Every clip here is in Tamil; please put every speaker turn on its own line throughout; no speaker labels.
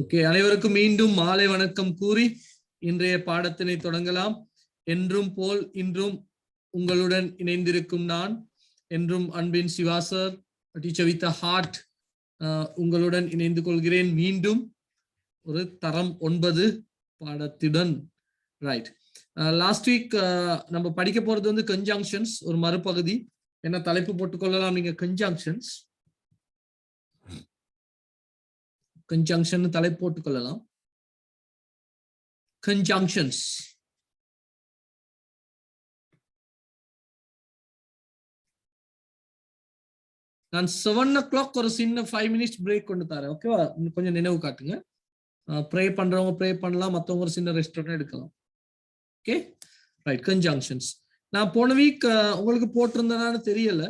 ஓகே, அனைவருக்கும் மீண்டும் மாலை வணக்கம் கூறி இன்றைய பாடத்தினை தொடங்கலாம். என்றும் போல் இன்றும் உங்களுடன் இணைந்திருக்கும் நான் என்றும் அன்பின் Siva sir, teacher with heart உங்களுடன் இணைந்து கொள்கிறேன். மீண்டும் ஒரு தரம் 9 பாடத்துடன். ரைட், லாஸ்ட் வீக் நம்ம படிக்க போறது வந்து கன்ஜங்ஷன்ஸ், ஒரு மறுபகுதி. என்ன தலைப்பு போட்டுக்கொள்ளலாம் நீங்க? கன்ஜங்ஷன்ஸ், கன்ஜங்ஷன் தலைப்பு போட்டுக்கொள்ளலாம். கன்ஜங்ஷன்ஸ். நான் 7 o'clock ஒரு சின்ன 5 minutes பிரேக் கொண்டு தரேன். ஓகேவா? கொஞ்சம் நினைவு காட்டுங்க. ப்ரே பண்றவங்க ப்ரே பண்ணலாம், மற்றவங்க ஒரு சின்ன ரெஸ்ட் எடுக்கலாம். Okay, right. கன்ஜங்ஷன்ஸ் நான் போன வீக் உங்களுக்கு போட்டிருந்தேன்னு தெரியல.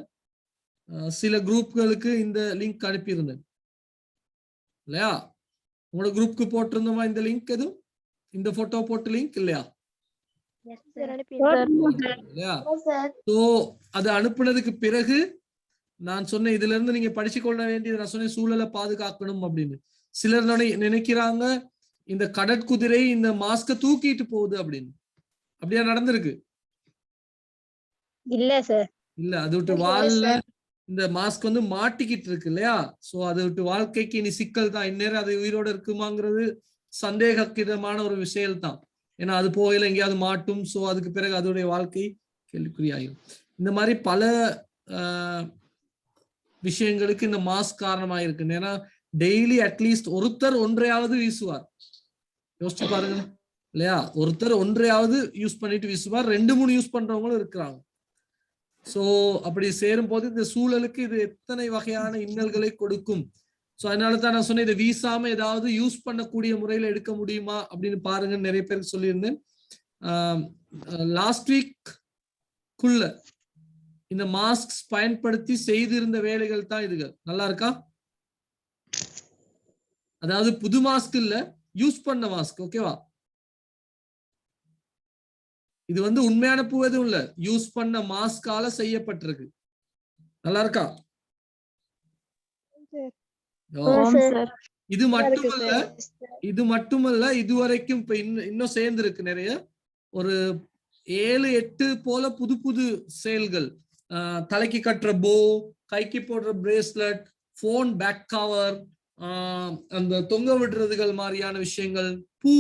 சில குரூப்களுக்கு இந்த லிங்க் அனுப்பியிருந்தேன் இல்லையா? உங்களோட குரூப்புக்கு போட்டிருந்தோமா இந்த லிங்க்? எதுவும் இந்த போட்டோ போட்டு லிங்க் இல்லையா? அது அனுப்புனதுக்கு பிறகு நான் சொன்னேன், இதுல இருந்து நீங்க படிச்சு கொள்ள வேண்டியது, நான் சொன்னேன் சூழலை பாதுகாக்கணும் அப்படின்னு. சிலர் நினைக்கிறாங்க இந்த கடற்குதிரை இந்த மாஸ்க தூக்கிட்டு போகுது அப்படின்னு. அப்படியா நடந்திருக்கு?
இல்ல சார்,
இல்ல, அது விட்டு வால்ல இந்த மாஸ்க் வந்து மாட்டிக்கிட்டு இருக்கு இல்லையா? சோ அதை விட்டு வாழ்க்கைக்கு இனி சிக்கல் தான். இந்நேரம் அது உயிரோட இருக்குமாங்கிறது சந்தேகக்கிதமான ஒரு விஷயம் தான். ஏன்னா அது போகையில எங்கேயாவது மாட்டும். சோ அதுக்கு பிறகு அதோடைய வாழ்க்கை கேள்விக்குறியாகும். இந்த மாதிரி பல விஷயங்களுக்கு இந்த மாஸ்க் காரணமா இருக்கு. ஏன்னா டெய்லி அட்லீஸ்ட் ஒருத்தர் ஒன்றையாவது வீசுவார். யோசிச்சு பாருங்க இல்லையா? ஒருத்தர் ஒன்றையாவது யூஸ் பண்ணிட்டு வீசுவார். 2-3 யூஸ் பண்றவங்களும் இருக்கிறாங்க. சோ அப்படி சேரும் போது இந்த சூழலுக்கு இது எத்தனை வகையான இன்னல்களை கொடுக்கும். சோ அதனாலதான் நான் சொன்னேன், இதை வீசாம ஏதாவது யூஸ் பண்ணக்கூடிய முறையில எடுக்க முடியுமா அப்படின்னு பாருங்க. நிறைய பேருக்கு சொல்லியிருந்தேன். லாஸ்ட் வீக்குள்ள இந்த மாஸ்க் பயன்படுத்தி செய்திருந்த வேலைகள் தான் இதுகள். நல்லா இருக்கா? அதாவது புது மாஸ்க் இல்ல, யூஸ் பண்ண மாஸ்க். ஓகேவா? இது வந்து உண்மையான பூ எதுவும் இல்ல, யூஸ் பண்ண மாஸ்கால செய்யப்பட்டிருக்கு. நல்லா இருக்கா? இது மட்டுமல்ல இதுவரைக்கும் இப்ப இன்னும் சேர்ந்து இருக்கு நிறைய. ஒரு 7-8 போல புது புது செயல்கள். தலைக்கு கட்டுற போ, கைக்கு போடுற பிரேஸ்லெட், போன் பேக் கவர், அந்த தொங்க விடுறதுகள் மாதிரியான விஷயங்கள், பூ,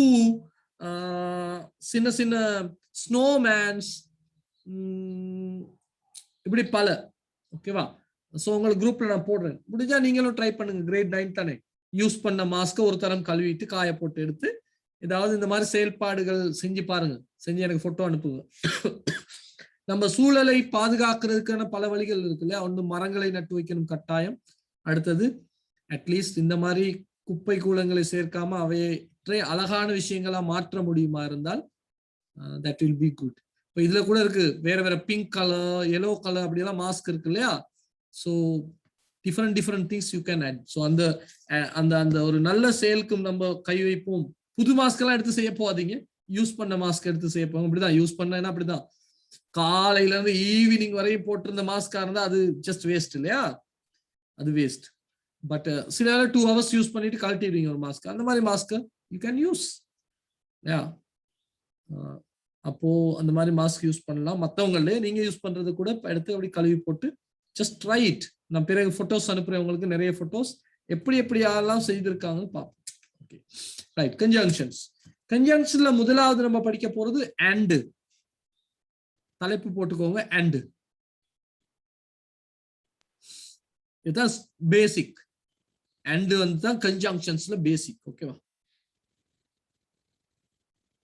சின்ன சின்ன ஸ்னோமேன்ஸ், இப்படி பல. ஓகேவா? சோ உங்களுக்கு குரூப்ல நான் போடுறேன், முடிஞ்சா நீங்களும் ட்ரை பண்ணுங்க. கிரேட் 9 தானே. யூஸ் பண்ண மாஸ்க ஒரு தரம் கழுவிட்டு காய போட்டு எடுத்து ஏதாவது இந்த மாதிரி செயல்பாடுகள் செஞ்சு பாருங்க. செஞ்சு எனக்கு போட்டோ அனுப்புங்க. நம்ம சூழலை பாதுகாக்கிறதுக்கான பல வழிகள் இருக்கு இல்லையா? ஒன்று மரங்களை நட்டு வைக்கணும் கட்டாயம். அடுத்தது அட்லீஸ்ட் இந்த மாதிரி குப்பை கூலங்களை சேர்க்காம அவையை அழகான விஷயங்களா மாற்ற முடியுமா இருந்தால் that will be good. இப்போ இதுல கூட இருக்கு வேற வேற பிங்க் கலர், எல்லோ கலர் அப்படியெல்லாம் மாஸ்க் இருக்கு இல்லையா? So different things you can add. So அந்த அந்த அந்த ஒரு நல்ல செயலுக்கும் நம்ம கை வைப்போம். புது மாஸ்க் எல்லாம் எடுத்து செய்ய போகாதீங்க, யூஸ் பண்ண மாஸ்க் எடுத்து செய்ய போங்க. அப்படிதான் யூஸ் பண்ணா அப்படிதான். காலையில இருந்து ஈவினிங் வரையும் போட்டிருந்த மாஸ்கா இருந்தா அது ஜஸ்ட் வேஸ்ட் இல்லையா? அது வேஸ்ட். பட் சில 2 hours யூஸ் பண்ணிட்டு கழட்டிடுவீங்க ஒரு மாஸ்க். அந்த மாதிரி மாஸ்க் யூ கேன் யூஸ். அப்போ அந்த மாதிரி மாஸ்க் யூஸ் பண்ணலாம். மற்றவங்களே நீங்க யூஸ் பண்றது கூட எடுத்து அப்படி கழுவி போட்டு ஜஸ்ட் ட்ரை இட். நான் பிறகு போட்டோஸ் அனுப்புறேன் உங்களுக்கு, நிறைய போட்டோஸ் எப்படி யாரெல்லாம் செய்திருக்காங்கன்னு பார்ப்போம். Okay, right. கன்ஜங்ஷன்ஸ். கன்ஜங்ஷன்ல முதலாவது நம்ம படிக்க போறது அண்ட். தலைப்பு போட்டுக்கோங்க, அண்ட். இதுதான் பேசிக். அண்ட் வந்து தான் கன்ஜங்ஷன்ஸ்ல பேசிக். ஓகேவா?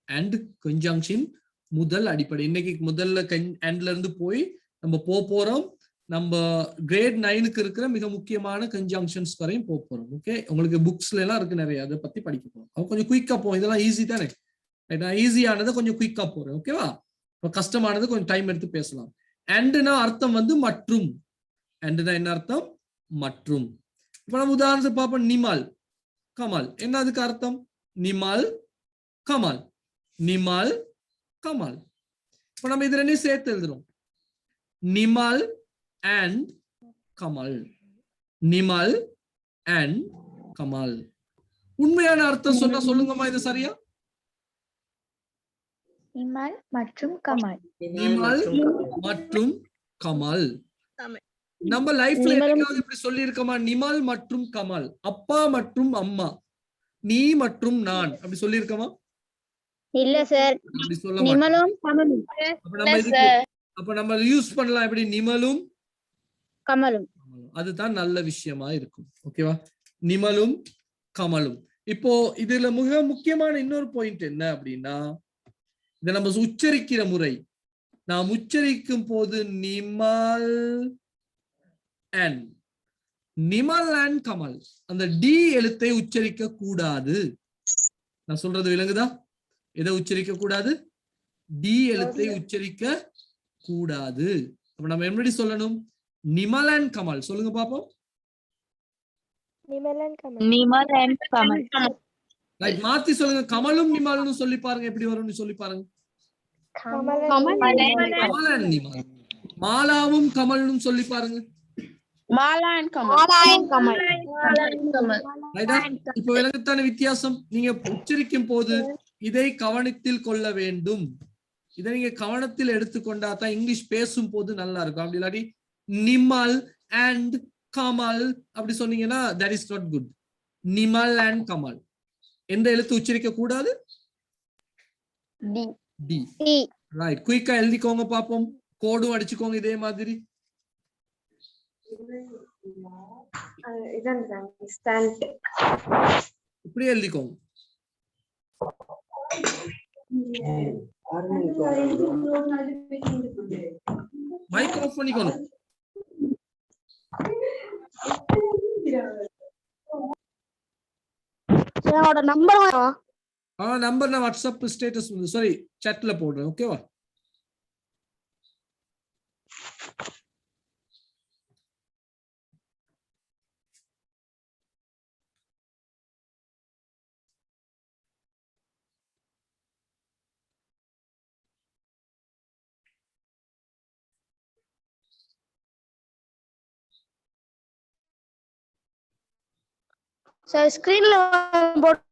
அண்ட் கன்ஜங்ஷன் முதல் அடிப்படை. இன்னைக்கு முதல்ல அண்ட்ல இருந்து போய் நம்ம போறோம். நம்ம கிரேட் 9க்கு இருக்கிற மிக முக்கியமான கன்ஜங்ஷன்ஸ் வரையும் போறோம். ஓகே, உங்களுக்கு புக்ஸ்ல எல்லாம் இருக்கு நிறைய, அதை பத்தி படிக்க போறோம். அவங்க கொஞ்சம் குயிக்கா போவோம். இதெல்லாம் ஈஸி தானே. நான் ஈஸியானதை கொஞ்சம் குயிக்கா போறேன். ஓகேவா? இப்போ கஷ்டமானது கொஞ்சம் டைம் எடுத்து பேசலாம். அண்ட்னா அர்த்தம் வந்து மற்றும். அண்ட்னா என்ன அர்த்தம்? மற்றும். இப்ப நம்ம உதாரணத்துக்கு பார்ப்போம். நிமல், கமல். என்ன அதுக்கு அர்த்தம்? நிமல், கமல். நிமல், கமல். இப்ப நம்ம இது ரெண்டையும் சேர்த்து எழுதுறோம். நிமல் and கமல். நிமல் and கமல். உண்மையான அர்த்தம் சொன்னா சொல்லுங்கம்மா, இது சரியா?
நிமல் மற்றும் கமல்.
நிமல் மற்றும் கமல். நம்ம லைஃப்ல என்னைக்காவது இப்படி சொல்லி இருக்கோமா? நிமல் மற்றும் கமல், அப்பா மற்றும் அம்மா, நீ மற்றும் நான், அப்படி சொல்லி இருக்கோமா?
இல்ல சார்.
அப்படி சொல்ல மாட்டோம்.
நிமலும் கமலும்.
அப்ப நம்ம யூஸ் பண்ணலாம் எப்படி? நிமலும்
கமலும்.
அதுதான் நல்ல விஷயமா இருக்கும். ஓகேவா? நிமலும் கமலும். இப்போ இதுல மிக முக்கியமான இன்னொரு பாயிண்ட் என்ன அப்படின்னா, இதை நம்ம உச்சரிக்கிற முறை. நாம் உச்சரிக்கும் போது நிமல் அண்ட் கமல், அந்த டி எழுத்தை உச்சரிக்க கூடாது. நான் சொல்றது விளங்குதா? எதை உச்சரிக்க கூடாது? டி எழுத்தை உச்சரிக்க கூடாது. அப்ப நம்ம எப்படி சொல்லணும்? நிமல் அண்ட் கமல். சொல்லுங்க பாப்போம். மாத்தி சொல்லுங்க. கமலும் நிமலும் சொல்லி பாருங்க, எப்படி வரும்னு சொல்லி பாருங்க. மாலாவும் கமலும் சொல்லி பாருங்க. இப்ப விலங்குத்தான வித்தியாசம். நீங்க உச்சரிக்கும் போது இதை கவனத்தில் கொள்ள வேண்டும். இதை நீங்க கவனத்தில் எடுத்துக்கொண்டா தான் இங்கிலீஷ் பேசும் போது நல்லா இருக்கும். அப்படி இல்லாட்டி நிமல் அண்ட் கமல் அப்படி சொன்னீங்கன்னா that is not good. Nimal and Kamal எந்த எழுத்து உச்சரிக்க கூடாது? டி. ரைட். குயிக்கா எழுதிக்கோங்க பாப்போம். கோடும் அடிச்சுக்கோங்க இதே மாதிரி. இப்படி எழுதிக்கோங்க. மைக் ஆஃப் பண்ணிக்கணும். நம்பர் நான் வாட்ஸ்அப் ஸ்டேட்டஸ் சாரி சாட்ல போடுறேன். ஓகேவா?
சார் ஸ்கிரீன்ல போட்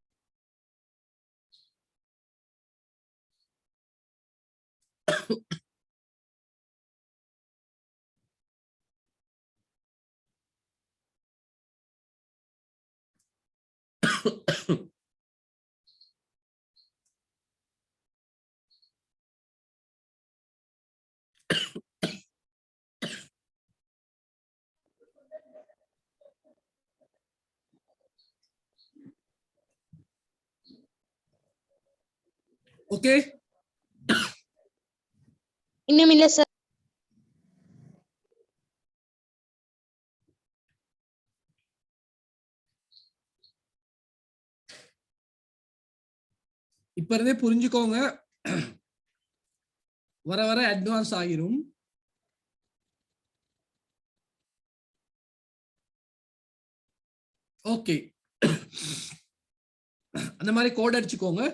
ஓகே.
இன்னும் இல்ல சார்.
இப்ப இருந்தே புரிஞ்சுக்கோங்க, வர வர அட்வான்ஸ் ஆகிரும். ஓகே. அந்த மாதிரி கோட் அடிச்சுக்கோங்க.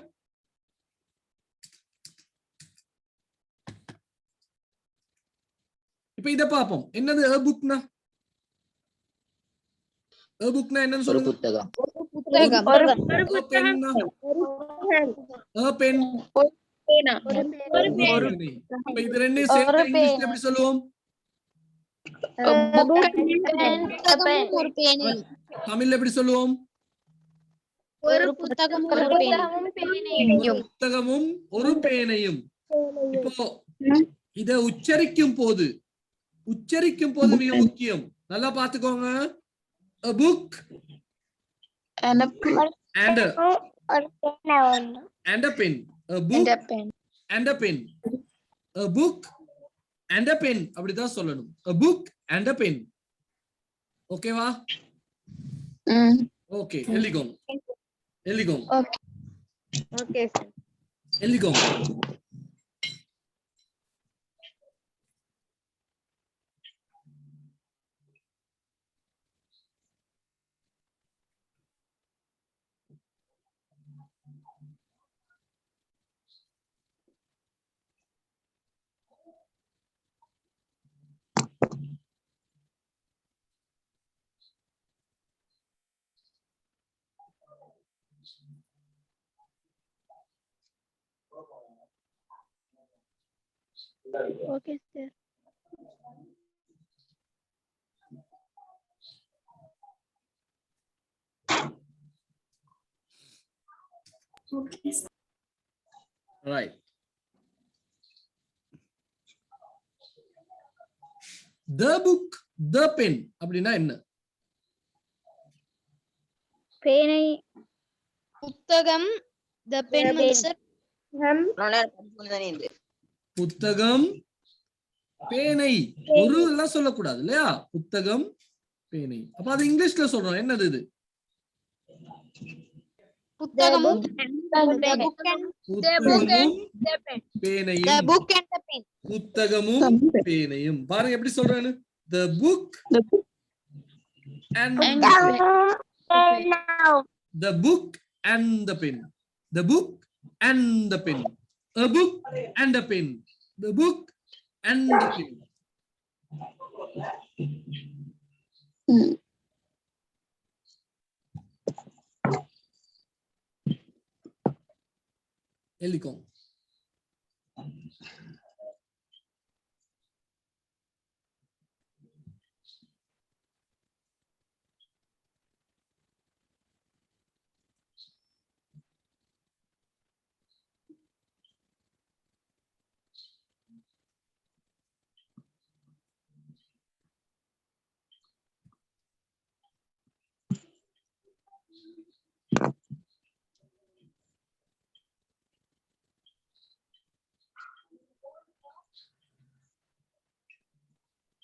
இப்ப இத பாப்போம். என்னது a bookனா? a bookனா என்னன்னு சொல்லுங்க.
புத்தகம்.
a pen. இப்ப இது ரெண்டையும் சேர்த்து இங்கிலீஷ்ல எப்படி சொல்லுவோம்? தமிழ்ல எப்படி சொல்லுவோம்?
ஒரு புத்தகமும்
ஒரு பேனையும். இப்போ இத உச்சரிக்கும் போது மிக முக்கியம். நல்லா பாத்துக்கோங்க. a book and a pen. a book and a pen. a book and a pen அப்படிதான் சொல்லணும். a book and a pen. ஓகேவா? ஓகே. எழுதிக்கோங்க.
Okay sir.
எழுதிக்கோங்க.
Okay, sir.
Right. The book, the pen அப்படின்னா என்ன?
பேனை புத்தகம் the pen sir
புத்தகம் பேனை ஒரு எல்லாம் சொல்லக்கூடாது இல்லையா? புத்தகம் பேனை. அப்ப அது இங்கிலீஷ்ல சொல்றோம். என்னது இது?
புத்தகமும்
பேனையும். புத்தகமும் பேனையும். பாருங்க எப்படி சொல்றானு. The book and the pen. The book and the pen. The book and the pen. A book and a pen. The book and the pen. எழுதிக்கோங்க.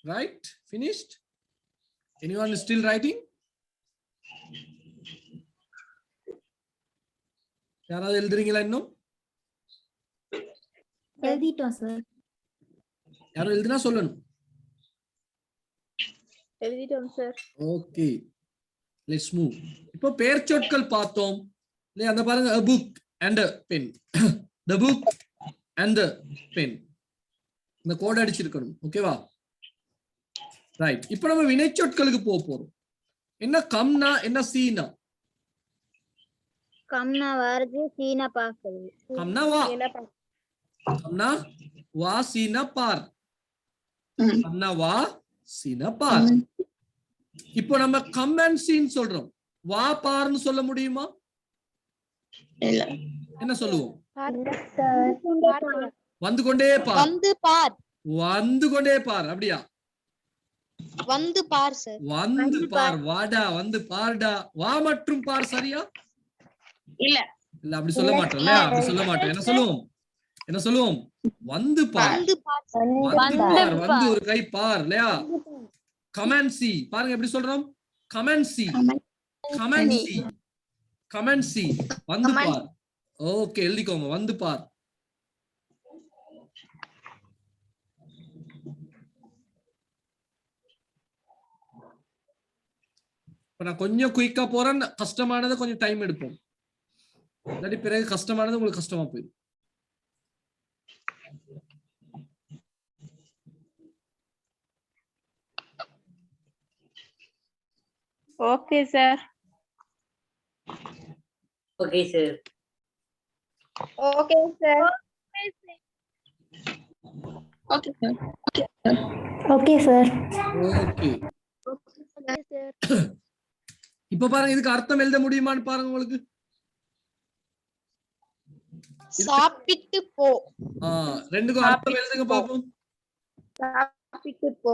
Right? Finished? Anyone is still writing? யாராவது எழுதுறீங்களா இன்னும்?
எழுதிட்டோம் சார்.
யாரும் எழுதுனா சொல்லணும்.
எழுதிட்டோம் சார்.
ஓகே. Let's move. இப்போ பெயர் சொற்கள் பார்த்தோம். இல்லையா? அந்த பாருங்க a book and a pen. The book and the pen. இந்த கோட் அடிச்சிருக்கணும். ஓகேவா? ரைட். இப்போ நம்ம வினைச்சொற்களுக்கு போறோம். என்ன கம்னா என்ன சீனா?
கம்னா வருது சீனா பாக்குது.
கம்னா வா. கம்னா வா சீனா பார். கம்னா வா சீனா பார். இப்போ நம்ம கம் அண்ட் சீன் சொல்றோம். வா பார்னு சொல்ல முடியுமா?
இல்ல.
என்ன சொல்லுவோம்? வந்து கொண்டே பார்.
வந்து பார்.
வந்து கொண்டே பார். அப்படியா?
வந்து பார் சார்.
வந்து பார். வாடா வந்து பார்டா. வா மற்றும் பார் சரியா?
இல்ல.
இல்ல அப்படி சொல்ல மாட்டோம் இல்லையா? அப்படி சொல்ல மாட்டோம். என்ன சொல்லுவோம்? என்ன சொல்லுவோம்? வந்து பார்.
வந்து பார்.
வந்து பார். வந்து ஒரு கை பார் இல்லையா? கமென்சி பாருங்க எப்படி சொல்றோம்? கமென்சி. கமென்சி. கமென்சி. வந்து பார். ஓகே எழுதிக்கோங்க. வந்து பார். இப்ப நான் கொஞ்சம் குயிக்கா போறேன். கஷ்டமானதை கொஞ்சம் டைம் எடுப்போம். இல்லாட்டி பிறகு கஷ்டமானது உங்களுக்கு கஷ்டமா போயிடும்.
Okay sir.
Okay sir.
Okay sir.
Okay sir.
Okay sir.
Okay. இப்ப பாருங்க இதுக்கு அர்த்தம் எழுத முடியுமான்னு பாருங்க உங்களுக்கு.
சாப்பிட்டு போ.
ரெண்டுக்கும் அர்த்தம் எழுதுங்க பாப்போம்.
சாப்பிட்டு போ.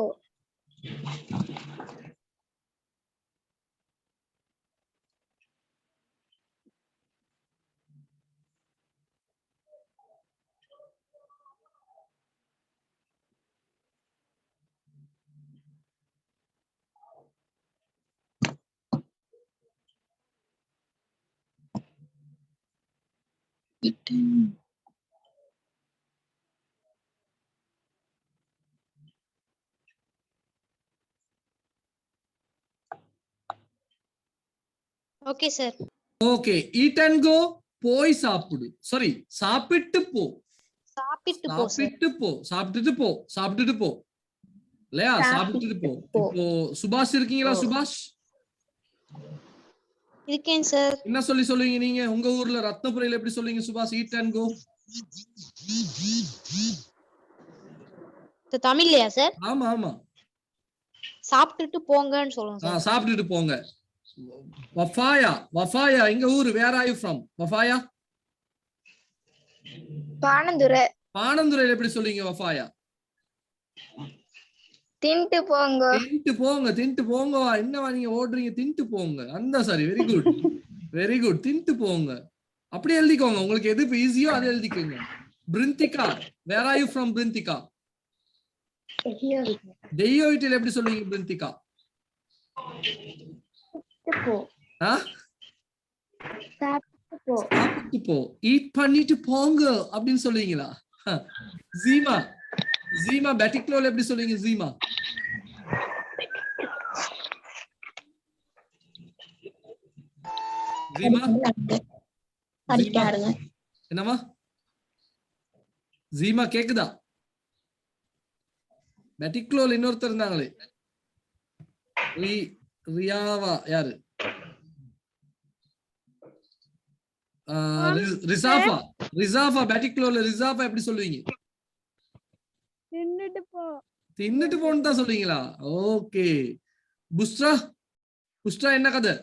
Okay sir.
Okay. Eat and go. போய் சாப்பிடு. சாரி சாப்பிட்டு போ.
சாப்பிட்டு போ.
சாப்பிட்டு போ. சாப்பிட்டுட்டு போ. சாப்பிட்டுட்டு போ இல்லையா? சாப்பிட்டுட்டு போ. இப்போ சுபாஷ் இருக்கீங்களா? சுபாஷ்
இருக்கேன் சார்.
என்ன சொல்லுவீங்க நீங்க உங்க ஊர்ல ரத்னபுரியில எப்படி சொல்லுவீங்க சுபாஷ்? Eat and go.
தமிழ்லையா சார்?
ஆமா ஆமா,
சாப்பிட்டுட்டு போங்கன்னு சொல்லுங்க சார்.
சாப்பிட்டுட்டு போங்க. வஃபாயா, வஃபாயா எங்க ஊரு. Where are you from? Wafaya
Panadura.
பானந்துரையில எப்படி சொல்லுவீங்க வஃபாயா?
தின்ட்டு போங்க.
தின்ட்டு போங்க, தின்ட்டு போங்க. என்னவா நீங்க ஓடுறீங்க? தின்ட்டு போங்க. அந்த சரி, வெரி குட் வெரி குட். தின்ட்டு போங்க அப்படி எழுதிக்கோங்க. உங்களுக்கு எது ஈஸியோ அதை எழுதிக்கோங்க. பிரிந்திகா, வேர் ஆர் யூ ஃப்ரம்? பிரிந்திகா தெய்யோவிட்டில எப்படி சொல்லுவீங்க பிரிந்திகா? சாப்பிட்டு போ, ஈட் பண்ணிட்டு போங்க அப்படின்னு சொல்லுவீங்களா? ஜீமா, ஜீமா பேட்டிக்லோல எப்படி சொல்லுவீங்க? ஜீமா ஜீமா என்னமா? ஜீமா கேக்குதா? பேட்டிக்லோல இன்னொருத்தர் இருந்தாங்களே, ரியாவா யாரு? ரிசாஃபா, ரிசாஃபா பேட்டிக்லோல ரிசாஃபா எப்படி சொல்லுவீங்க?
தின்னுட்டு போ.
தின்னுட்டு போன்னு தான் சொல்லுவீங்களா? ஓகே. புஸ்ரா, புஸ்ரா என்ன கதை?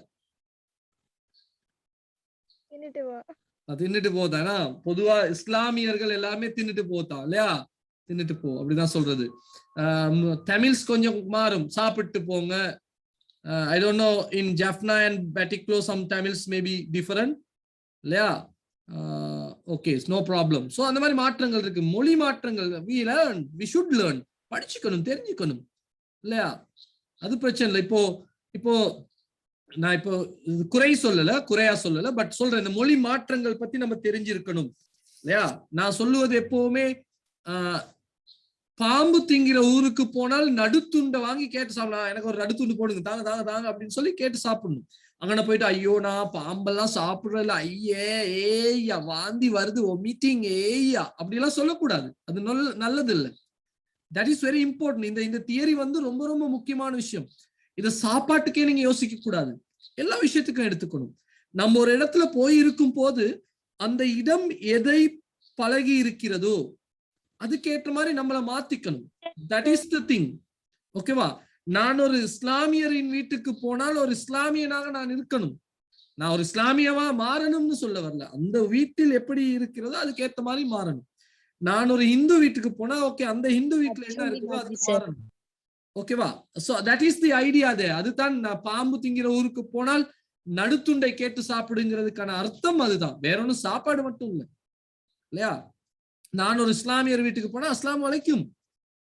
தின்னுட்டு போ.
தின்னுட்டு போதானா? பொதுவா இஸ்லாமியர்கள் எல்லாமே தின்னுட்டு போதான் இல்லையா? தின்னுட்டு போ அப்படிதான் சொல்றது. தமிழ்ஸ் கொஞ்சம் மாறும், சாப்பிட்டு போங்க. I don't know in Jaffna and Batiklo some Tamils may be different இல்லையா? Okay, no problem. ஸோ அந்த மாதிரி மாற்றங்கள் இருக்கு, மொழி மாற்றங்கள். we learn, we should learn. படிச்சுக்கணும், தெரிஞ்சுக்கணும் இல்லையா? அது பிரச்சனை இல்லை. இப்போ நான் இப்போ குறையா சொல்லல, பட் சொல்றேன், இந்த மொழி மாற்றங்கள் பத்தி நம்ம தெரிஞ்சிருக்கணும் இல்லையா? நான் சொல்லுவது எப்பவுமே பாம்பு திங்கிற ஊருக்கு போனால் நடுத்துண்டை வாங்கி கேட்டு சாப்பிடலாம். எனக்கு ஒரு நடுத்துண்டு போடுங்க, தாங்க தாங்க தாங்க அப்படின்னு சொல்லி கேட்டு சாப்பிடணும். அங்கன போயிட்டு ஐயோ நான் பாம்பெல்லாம் சாப்பிடல, ஐயே ஏய்யா வாந்தி வருது, மீட்டிங் ஏய்யா அப்படிலாம் சொல்லக்கூடாது. அது நல்லது இல்லை. That is very important. இந்த தியரி வந்து ரொம்ப ரொம்ப முக்கியமான விஷயம். இதை சாப்பாட்டுக்கே நீங்க யோசிக்க கூடாது, எல்லா விஷயத்துக்கும் எடுத்துக்கணும். நம்ம ஒரு இடத்துல போய் இருக்கும் போது அந்த இடம் எதை பழகி இருக்கிறதோ அதுக்கேற்ற மாதிரி நம்மளை மாத்திக்கணும். That is the thing. ஓகேவா? நான் ஒரு இஸ்லாமியரின் வீட்டுக்கு போனால் ஒரு இஸ்லாமியனாக நான் இருக்கணும். நான் ஒரு இஸ்லாமியவா மாறணும்னு சொல்ல வரல. அந்த வீட்டில் எப்படி இருக்கிறதோ அதுக்கேற்ற மாதிரி மாறணும். நான் ஒரு இந்து வீட்டுக்கு போனா ஓகே, அந்த இந்து வீட்டுல என்ன இருக்குதோ அது மாறணும். ஓகேவா? So that is the idea தே. அதுதான் நான் பாம்பு திங்கிற ஊருக்கு போனால் நடுத்துண்டை கேட்டு சாப்பிடுங்கிறதுக்கான அர்த்தம் அதுதான், வேற ஒன்றும் சாப்பாடு மட்டும் இல்லை இல்லையா? நான் ஒரு இஸ்லாமியர் வீட்டுக்கு போனா அஸ்லாம் வலைக்கும்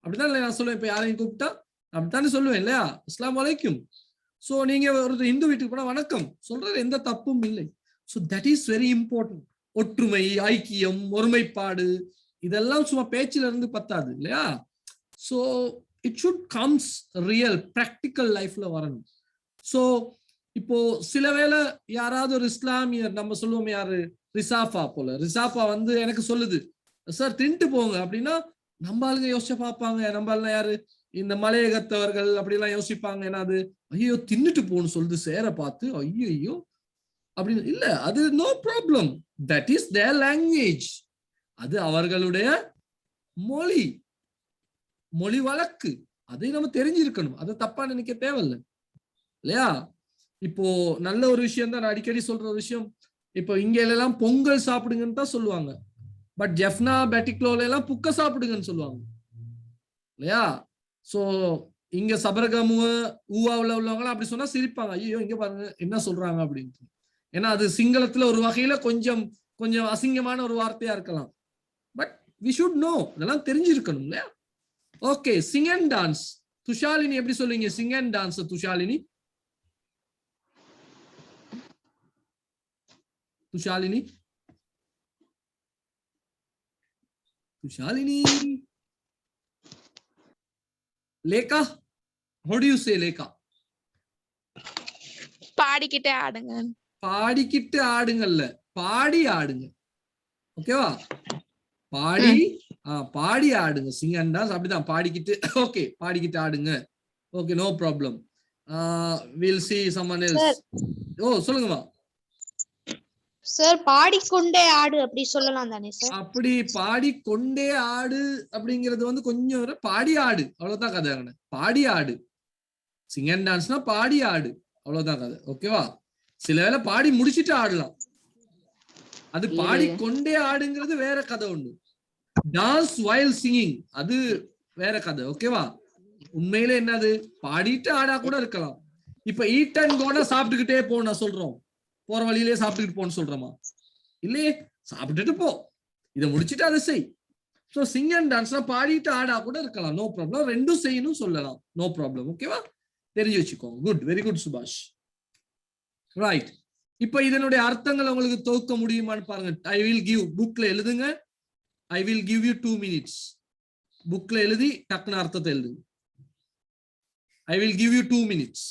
அப்படிதான் இல்லை நான் சொல்லுவேன். இப்ப யாரையும் கூப்பிட்டா அப்படித்தானே சொல்லுவேன் இல்லையா? அஸ்லாம் வலைக்கும். சோ நீங்க ஒரு இந்து வீட்டுக்கு போனா வணக்கம் சொல்றது எந்த தப்பும் இல்லை. So that is very important. ஒற்றுமை, ஐக்கியம், ஒருமைப்பாடு இதெல்லாம் சும்மா பேச்சில இருந்து பத்தாது இல்லையா? So it should comes real practical லைஃப்ல வரணும். ஸோ இப்போ சில வேளை யாராவது ஒரு இஸ்லாமியர், நம்ம சொல்லுவோம் யாரு, ரிசாஃபா போல, ரிசாஃபா வந்து எனக்கு சொல்லுது சார் தின்ட்டு போங்க அப்படின்னா, நம்ம ஆளுங்க யோசிச்சு பார்ப்பாங்க. நம்ம ஆளுங்க யாரு, இந்த மலையகத்தவர்கள் அப்படிலாம் யோசிப்பாங்க. ஏன்னா அது ஐயோ தின்னுட்டு போன்னு சொல்லுது சேர பார்த்து, ஐயோ அப்படின்னு இல்ல, அது no problem. That is their language. அது அவர்களுடைய மொழி வழக்கு. அதை நம்ம தெரிஞ்சிருக்கணும். அதை தப்பா நினைக்க தேவையில்லை இல்லையா? இப்போ நல்ல ஒரு விஷயம் தான், நான் அடிக்கடி சொல்ற ஒரு விஷயம். இப்போ இங்க எல்லாம் பொங்கல் சாப்பிடுங்கன்னு தான் சொல்லுவாங்க, பட் ஜெஃப்னா பேட்டிக்லோல எல்லாம் புக்க சாப்பிடுங்கன்னு சொல்லுவாங்க இல்லையா? சோ இங்க சபரகமுவ ஊவாவில் உள்ளவங்களாம் அப்படி சொன்னா சிரிப்பாங்க, ஐயோ இங்க பாருங்க என்ன சொல்றாங்க அப்படின்ட்டு. ஏன்னா அது சிங்களத்துல ஒரு வகையில கொஞ்சம் அசிங்கமான ஒரு வார்த்தையா இருக்கலாம். பட் வி ஷுட் நோ, இதெல்லாம் தெரிஞ்சிருக்கணும் இல்லையா? Okay, sing and dance. Thushalini எப்படி சொல்லுவீங்க sing and dance? Thushalini Lekha, how do you say Lekha?
பாடிக்கிட்டே ஆடுங்க.
பாடிக்கிட்டு ஆடுங்கல்ல, பாடி ஆடுங்க. ஓகேவா? பாடி ஆடுங்க. சிங் அண்ட் டான்ஸ் அப்படிதான், பாடிக்கிட்டு. ஓகே, பாடிக்கிட்டு ஆடுங்க. Okay, no problem. Will see someone else. ஓ சொல்லுங்கம்மா.
சார் பாடிக்கொண்டே ஆடு அப்படி சொல்லலாம் தானே சார்?
அப்படி பாடிக்கொண்டே ஆடு அப்படிங்கிறது வந்து கொஞ்சம் பாடி ஆடு அவ்வளவுதான் கதை. பாடி ஆடு சிங் அண்ட் டான்ஸ்னா பாடி ஆடு அவ்வளவுதான் கதை. ஓகேவா? சில வேளை பாடி முடிச்சிட்டு ஆடலாம். அது பாடிக்கொண்டே ஆடுங்கிறது வேற கதை ஒண்ணு. டான்ஸ் வைல் சிங்கிங் அது வேற கதை. ஓகேவா? உண்மையில என்னது பாடிட்டு ஆடா கூட இருக்கலாம். இப்ப ஈட் அண்ட் கோனா சாப்பிட்டுக்கிட்டே போன சொல்றோம், போற வழியிலே சாப்பிட்டுக்கிட்டு போன்னு சொல்றோமா? இல்லையே, சாப்பிட்டுட்டு போ, இதை முடிச்சுட்டு அதை செய். ஸோ சிங் அண்ட் டான்ஸ்னா பாடிட்டு ஆடா கூட இருக்கலாம், நோ ப்ராப்ளம். ரெண்டும் செய்யணும் சொல்லலாம், நோ ப்ராப்ளம். ஓகேவா? தெரிஞ்சு வச்சுக்கோங்க. குட், வெரி குட் சுபாஷ். ரைட். இப்ப இதனுடைய அர்த்தங்கள் உங்களுக்கு தொகுக்க முடியுமான்னு பாருங்க. ஐ வில் கிவ், புக்ல எழுதுங்க. I will give you 2 minutes. புக்ல எழுதி டக்குன்னு அர்த்தத்தை எழுதுங்க. I will give you 2 minutes.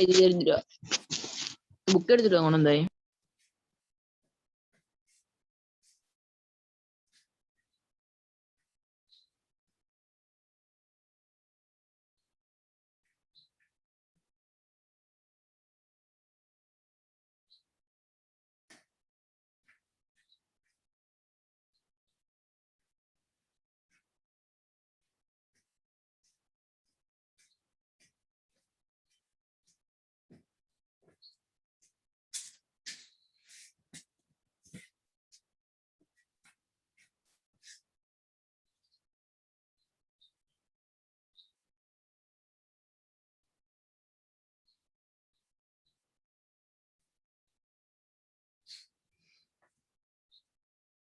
இது தெரிஞ்சிடும். புக் எடுத்துட்டு வாங்க நந்தாய்.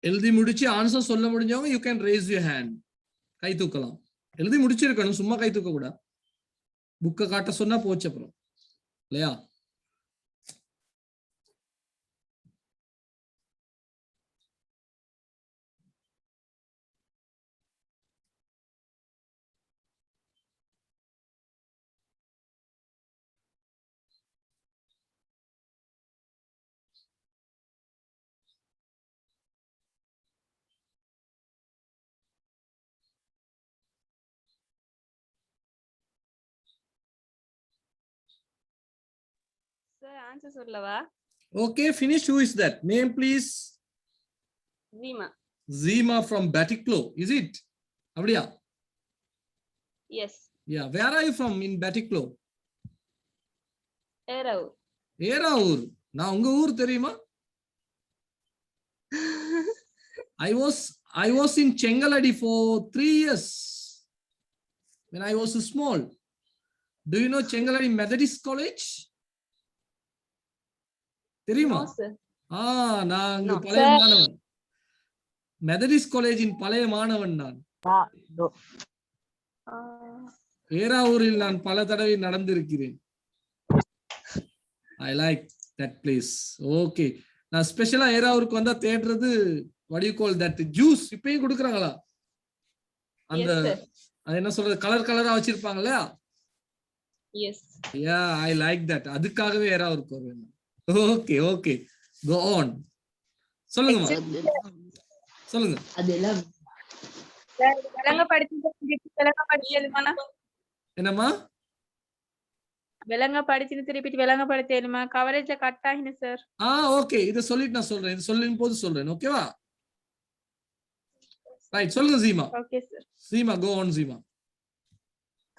எழுதி முடிச்சு ஆன்சர் சொல்ல முடிஞ்சவங்க you can raise your hand. கை தூக்கலாம். எழுதி முடிச்சிருக்கணும், சும்மா கை தூக்க கூட. புக்கை காட்ட சொன்னா போச்சு அப்புறம், இல்லையா?
சார் ஆன்சர் சொல்லவா?
Okay, finish. Who is that? Name please.
Zima.
Zima from Batiklo, is it? அப்படியா?
Yes.
Yeah, where are you from in Batiklo?
Eraur.
Eraur. நான் உங்க ஊர் தெரியுமா? I was in Chengaladi for 3 years when I was small. Do you know Chengaladi Methodist College? தெரியுமா? நான் அங்க பழைய மாணவன். மெத்தடிஸ்ட் காலேஜின் பழைய மாணவன் நான். ஏராவூரில் நான் பல தடவை நடந்திருக்கிறேன். I like that place. Okay. நான் ஸ்பெஷலா ஏராவூருக்கு வந்தா தேடுறது what do you call that juice. இப்பயும் கொடுக்குறாங்களா? அந்த அது என்ன சொல்றது, கலர் கலரா வச்சிருப்பாங்க இல்லையா?
Yes.
Yeah, I like that. அதுக்காகவே ஏராவூருக்கு வருவேன். Okay, okay. Go on. சொல்லுங்க. சொல்லுங்க.
அதெல்லாம்
என்னம்மா?
விலங்க படிச்சுன்னு திருப்பிட்டு விலங்க படித்தேனுமா கவரேஜ்ல கட் ஆகினு சார்.
ஓகே, இத சொல்லிட்டு நான் சொல்றேன். இது சொல்லும் போது சொல்றேன். ஓகேவா? ரைட், சொல்லுங்க Jeema.
Okay sir.
Jeema, go on Jeema.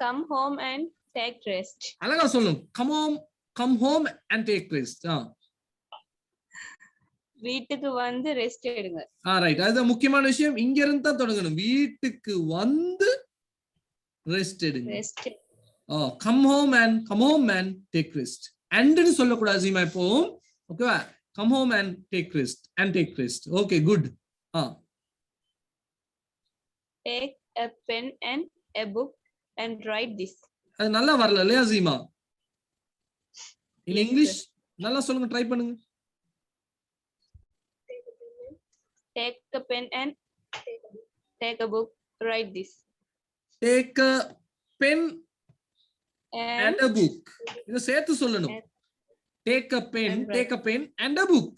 Come home and take rest.
அழகா சொல்லுங்க. Come home and take rest.
வீட்டுக்கு வந்து ரெஸ்ட் எடுங்க.
ரைட், அதுதான் முக்கியமான விஷயம். இங்க இருந்து தான் தொடங்கணும். வீட்டுக்கு வந்து ரெஸ்ட் எடுங்க.
Rest.
come home and take rest. and னு சொல்ல கூடாது ஜீமா இப்போ. ஓகேவா? come home and take rest. Okay, good.
Take a pen and a book and write this.
அது நல்லா வரல இல்லையா ஜீமா? in English நல்லா சொல்லுங்க, ட்ரை பண்ணுங்க.
Take a pen and take a book, write this.
Take a pen and a book. இத சேர்த்து சொல்லணும். Take a pen and a book.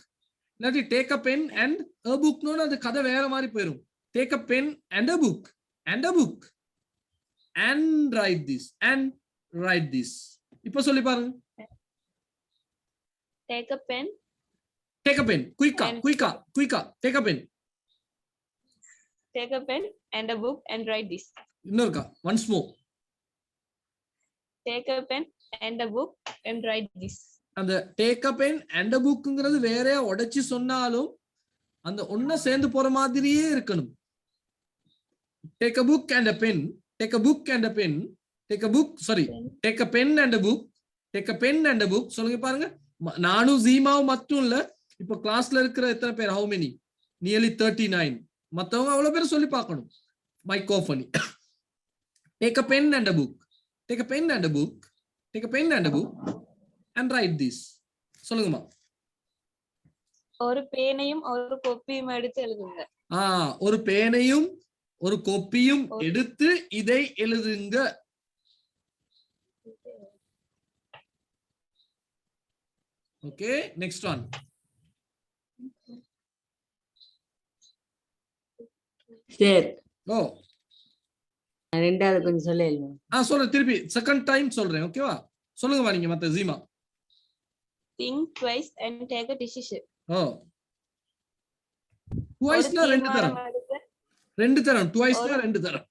இல்லாட்டி take a pen and a book னு அது கதை வேற மாதிரி போயிடும். Take a pen and a book and write this. இப்போ சொல்லி பாருங்க.
Take a pen.
Take a pen. Quicker,
And-
quicker, quicker. Take a pen.
Take a pen and a book and write this.
இன்னொருக்கா. Once more.
Take a pen and a book and write this.
அந்த take a pen and a புக்ங்கிறது வேறையா உடைச்சு சொன்னாலும் அந்த ஒன்ன சேர்ந்து போற மாதிரியே இருக்கணும். Take a book and a pen, take a book and a pen, take a book sorry take a pen and a book, take a pen and a book. சொல்லுங்க பாருங்க. நானும் ஜீமாவும் மட்டும் இல்ல, இப்போ கிளாஸ்ல இருக்கிற எத்தனை பேர், ஹவு மெனி, நியர்லி 39. மத்தவங்க அவ்வளவு பேர் சொல்லி பார்க்கணும். மைக்ரோஃபோனி. Take a pen and a book, take a pen and a book, take a pen and a book and write this. சொல்லுங்கம்மா.
ஒரு பேனையும் ஒரு கோப்பியும் எடுத்து எழுதுங்க.
ஒரு பேனையும் ஒரு கோப்பியும் எடுத்து இதை எழுதுங்க. Okay, next one.
சரி,
ஓ
ரெண்டாவது கொஞ்சம் சொல்ல.
சொல்றேன் திருப்பி, செகண்ட் டைம் சொல்றேன். ஓகேவா? சொல்லுங்கம்மா நீங்க மத்த ஜீமா.
Think twice and take a decision.
ட்வைஸ்னா ரெண்டு தரம். ரெண்டு தரம். ட்வைஸ்னா ரெண்டு தரம்.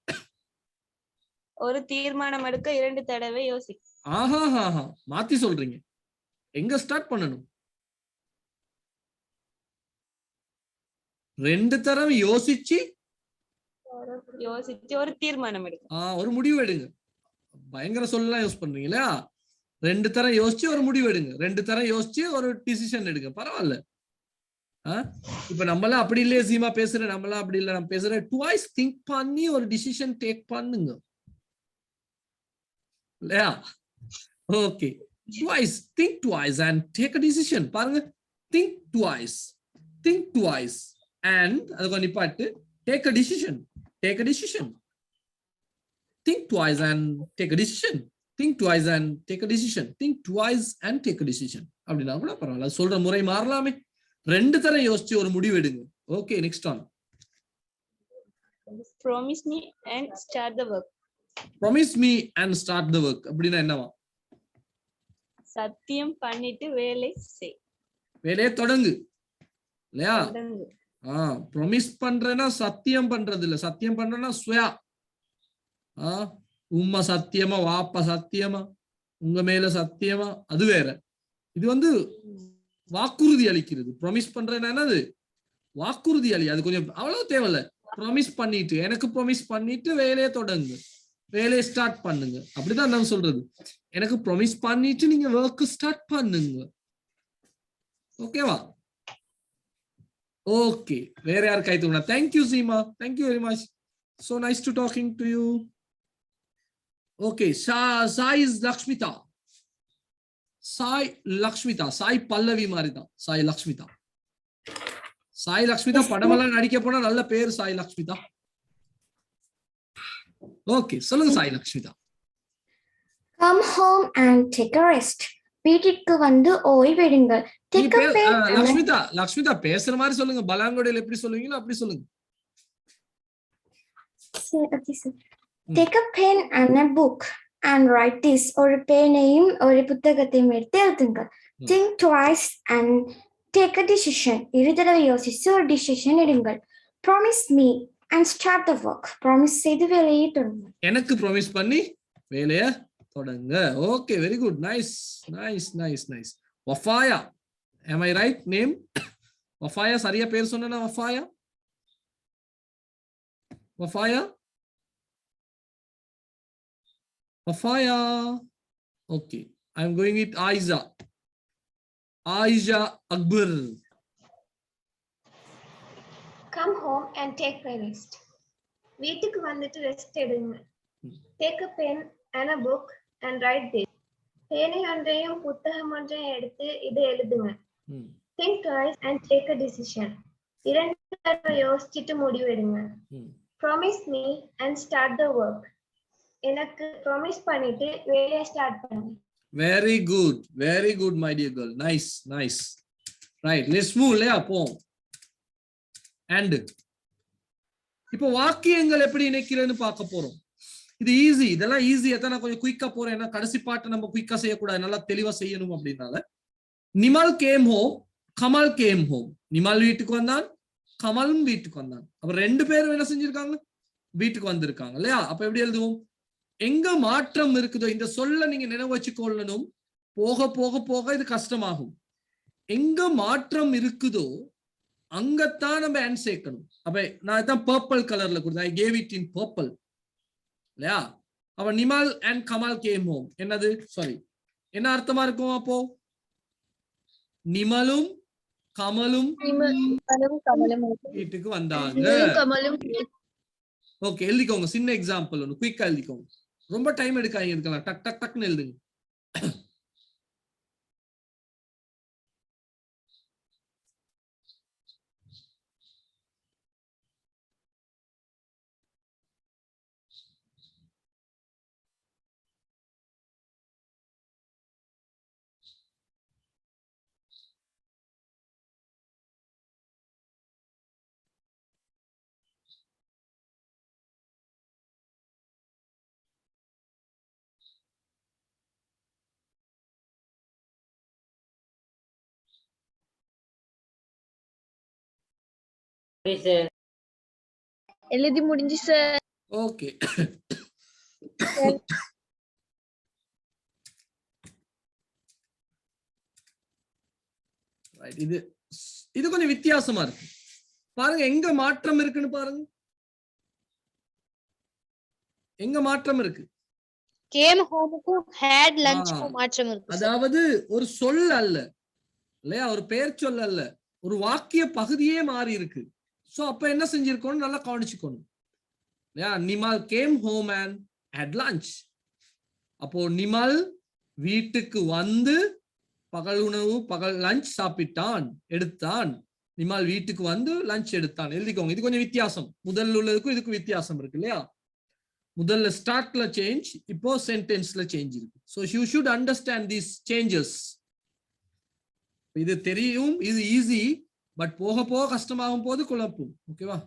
ஒரு தீர்மானம் எடுக்க 2 தடவை யோசி.
ஆஹா, மாத்தி சொல்றீங்க. எங்க ஸ்டார்ட் பண்ணணும்? 2 தரம் யோசிச்சு
ஒரு தீர்மானம் எடுக்க.
ஒரு முடிவு எடுங்க. பயங்கர சொல்லலாம் யூஸ் பண்றீங்களா? 2 தரம் யோசிச்சு ஒரு முடிவு எடுங்க. 2 தரம் யோசிச்சு ஒரு டிசிஷன் எடுங்க. பரவாயில்ல. இப்ப நம்மளாம் அப்படி இல்லையே சீமா பேசுறேன். நம்மளாம் அப்படி இல்லை, நம்ம பேசுறேன். ட்வைஸ் திங்க் பண்ணி ஒரு டிசிஷன் டேக் பண்ணுங்க இல்லையா? Okay, twice think twice and take a decision. பாருங்க, திங்க் ட்வைஸ் அண்ட் அது கொஞ்சம் நிப்பாட்டு, take a decision, take a decision. Think twice and take a decision. Think twice and take a decision. Think twice and take a decision. அப்படின்னா கூட பரவாயில்ல, சொல்ற முறை மாறலாமே. 2 தரம் யோசிச்சு ஒரு முடிவு எடுங்க. Okay, next one.
Promise me and start the work.
Promise me and start the work. அப்படின்னா என்னவா?
சத்தியம் பண்ணிட்டு வேலை செய்.
வேலையை தொடங்கு இல்லையா? ப்ராமிஸ் பண்றேன்னா சத்தியம் பண்றது இல்ல. சத்தியம் பண்றேன்னா ஸ்வயா. உம்மா சத்தியமா, வாப்பா சத்தியமா, உங்க மேல சத்தியமா, அது வேற. இது வந்து வாக்குறுதி அளிக்கிறது. ப்ராமிஸ் பண்றேன்னா என்னது? வாக்குறுதி அளி. அது கொஞ்சம் அவ்வளவு தேவையில்ல. ப்ராமிஸ் பண்ணிட்டு, எனக்கு ப்ராமிஸ் பண்ணிட்டு வேலையை தொடங்கு, வேலையை ஸ்டார்ட் பண்ணுங்க. அப்படிதான் நான் சொல்றது. எனக்கு ப்ராமிஸ் பண்ணிட்டு நீங்க ஒர்க் ஸ்டார்ட் பண்ணுங்க. ஓகேவா? ஓகே, வேற யார் கை தூக்குனா? Thank you Seema, thank you very much. So nice to talking to you. Okay, Sai is Lakshmita. Sai Lakshmita. Sai Pallavi Marida. Sai Lakshmita. Sai Lakshmita படமெல்லாம் நடிக்க போனா நல்ல பேர் Sai Lakshmita. Okay, சொல்லுங்க Sai Lakshmita.
Come home and take a rest. வீட்டுக்கு வந்து ஓய்வெடுங்கள்.
லக்ஷ்மிதா பேசுற மாதிரி சொல்லுங்க. பலாங்கொடையில எப்படி சொல்லுவீங்களோ அப்படி சொல்லுங்க.
Take a pen and a book and write this. ஒரு பேனையும் ஒரு புத்தகத்தையும் எடுத்து எழுதுங்கள். Think twice and take a decision. 2 தடவை யோசிச்சு ஒரு டிசிஷன் எடுங்கள். Promise me and start the work. Promise செய்து வேலையை தொடங்க.
எனக்கு ப்ராமிஸ் பண்ணி வேலையை தொடங்க. Okay, very good. Nice. Wafaya, am I right name? Wafaya சரியா பேர் சொன்னா? வஃபாயா. Okay, I am going with Aiza Akbar.
Come home and take a rest. வீட்டுக்கு வந்துட்டு ரெஸ்ட் எடுங்க. Take a pen and a book and write this. பேனை ஒன்றையும் புத்தகம் ஒன்றையும் எடுத்து இதை எழுதுங்க. Think twice and take a decision. 2 தடவை யோசிச்சுட்டு முடிவு எடுங்க. Promise me and start the work. எனக்கு ப்ராமிஸ் பண்ணிட்டு வேலையை ஸ்டார்ட் பண்ணுங்க.
Very good my dear girl. Nice. Right, let's move. இல்லையா? போம். And இப்போ வாக்கியங்கள் எப்படி இணைக்கிறேன்னு பார்க்க போறோம். இது ஈஸி. இதெல்லாம் ஈஸியா தான் நான் கொஞ்சம் குயிக்கா போறேன். ஏன்னா கடைசி பாட்டு நம்ம குயிக்கா செய்யக்கூடாது, நல்லா தெளிவா செய்யணும் அப்படின்னால Nimal came home, Kamal game home. Nimal வீட்டுக்கு வந்தான், கமலும் வீட்டுக்கு வந்தான். அப்ப ரெண்டு பேரும் என்ன செஞ்சிருக்காங்க? வீட்டுக்கு வந்திருக்காங்க இல்லையா? அப்ப எப்படி எழுதுவோம்? எங்க மாற்றம் இருக்குதோ இந்த சொல்ல நீங்க நினைவு வச்சுக்கொள்ளணும். போக போக போக இது கஷ்டமாகும். எங்க மாற்றம் இருக்குதோ அங்கத்தான் நம்ம ஆன் சேர்க்கணும். அப்ப நான் இதான் பர்பிள் கலர்ல கொடுத்தேன். I gave it in purple இல்லையா? அப்ப Nimal and Kamal game home என்னது? சாரி, என்ன அர்த்தமா இருக்கும்? அப்போ நிமலும் கமலும் வீட்டுக்கு வந்தாங்க. ஓகே, எழுதிக்கோங்க. சின்ன எக்ஸாம்பிள் ஒன்று குயிக்கா எழுதிக்கோங்க. ரொம்ப டைம் எடுக்காங்க, இருக்கலாம். டக் டக் டக்னு எழுதுங்க.
எழுதி முடிஞ்சு சார்.
ஓகே, இது இது கொஞ்சம் வித்தியாசமா இருக்கு. பாருங்க எங்க மாற்றம் இருக்குன்னு பாருங்க. எங்க மாற்றம் இருக்கு?
கேம் ஹோமுக்கும் ஹேட் லஞ்சுக்கும் மாற்றம் இருக்கு.
அதாவது ஒரு சொல் அல்ல இல்லையா, ஒரு பெயர் சொல் அல்ல, ஒரு வாக்கிய பகுதியே மாறி இருக்கு. சோ அப்ப என்ன செஞ்சிருக்கோம் நல்லா கவனிச்சுக்கணும் இல்லையா? Nimal came home and had lunch. அப்போ நிமல் வீட்டுக்கு வந்து பகல் உணவு, பகல் லஞ்ச் சாப்பிட்டான், எடுத்தான். நிமல் வீட்டுக்கு வந்து லஞ்ச் எடுத்தான். எழுதிக்கோங்க. இது கொஞ்சம் வித்தியாசம். முதல்ல உள்ளதுக்கும் இதுக்கும் வித்தியாசம் இருக்கு இல்லையா? முதல்ல ஸ்டார்ட்ல சேஞ்ச், இப்போ சென்டென்ஸ்ல சேஞ்ச் இருக்கு. So you should understand these changes. இது தெரியும், இது ஈஸி, பட் போக போக கஷ்டமாகும் போது குழப்பம். ஓகேவா?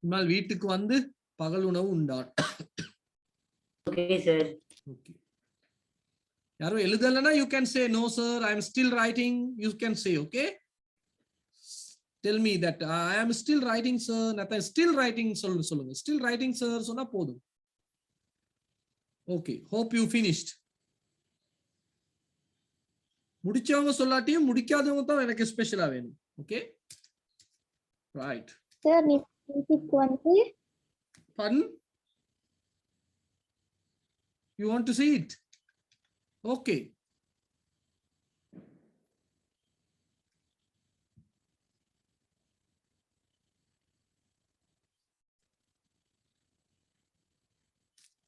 நிமல் வீட்டுக்கு வந்து பகல் உணவு உண்டான்.
Okay, sir.
Okay. யாரோ எழுதலனா you can say no sir, I am still writing. You can say okay. Tell me that I am still writing sir. நான் still writing சொல்லுங்க. Still writing sir சொன்னா போதும். Okay, hope you finished. முடிச்சவங்க சொல்லாட்டியும் முடிக்காதவங்க தான் எனக்கு ஸ்பெஷலா வேணும். Okay, right
sir. நீ வீட்டுக்கு வந்து
Pardon? You want to see it? Okay.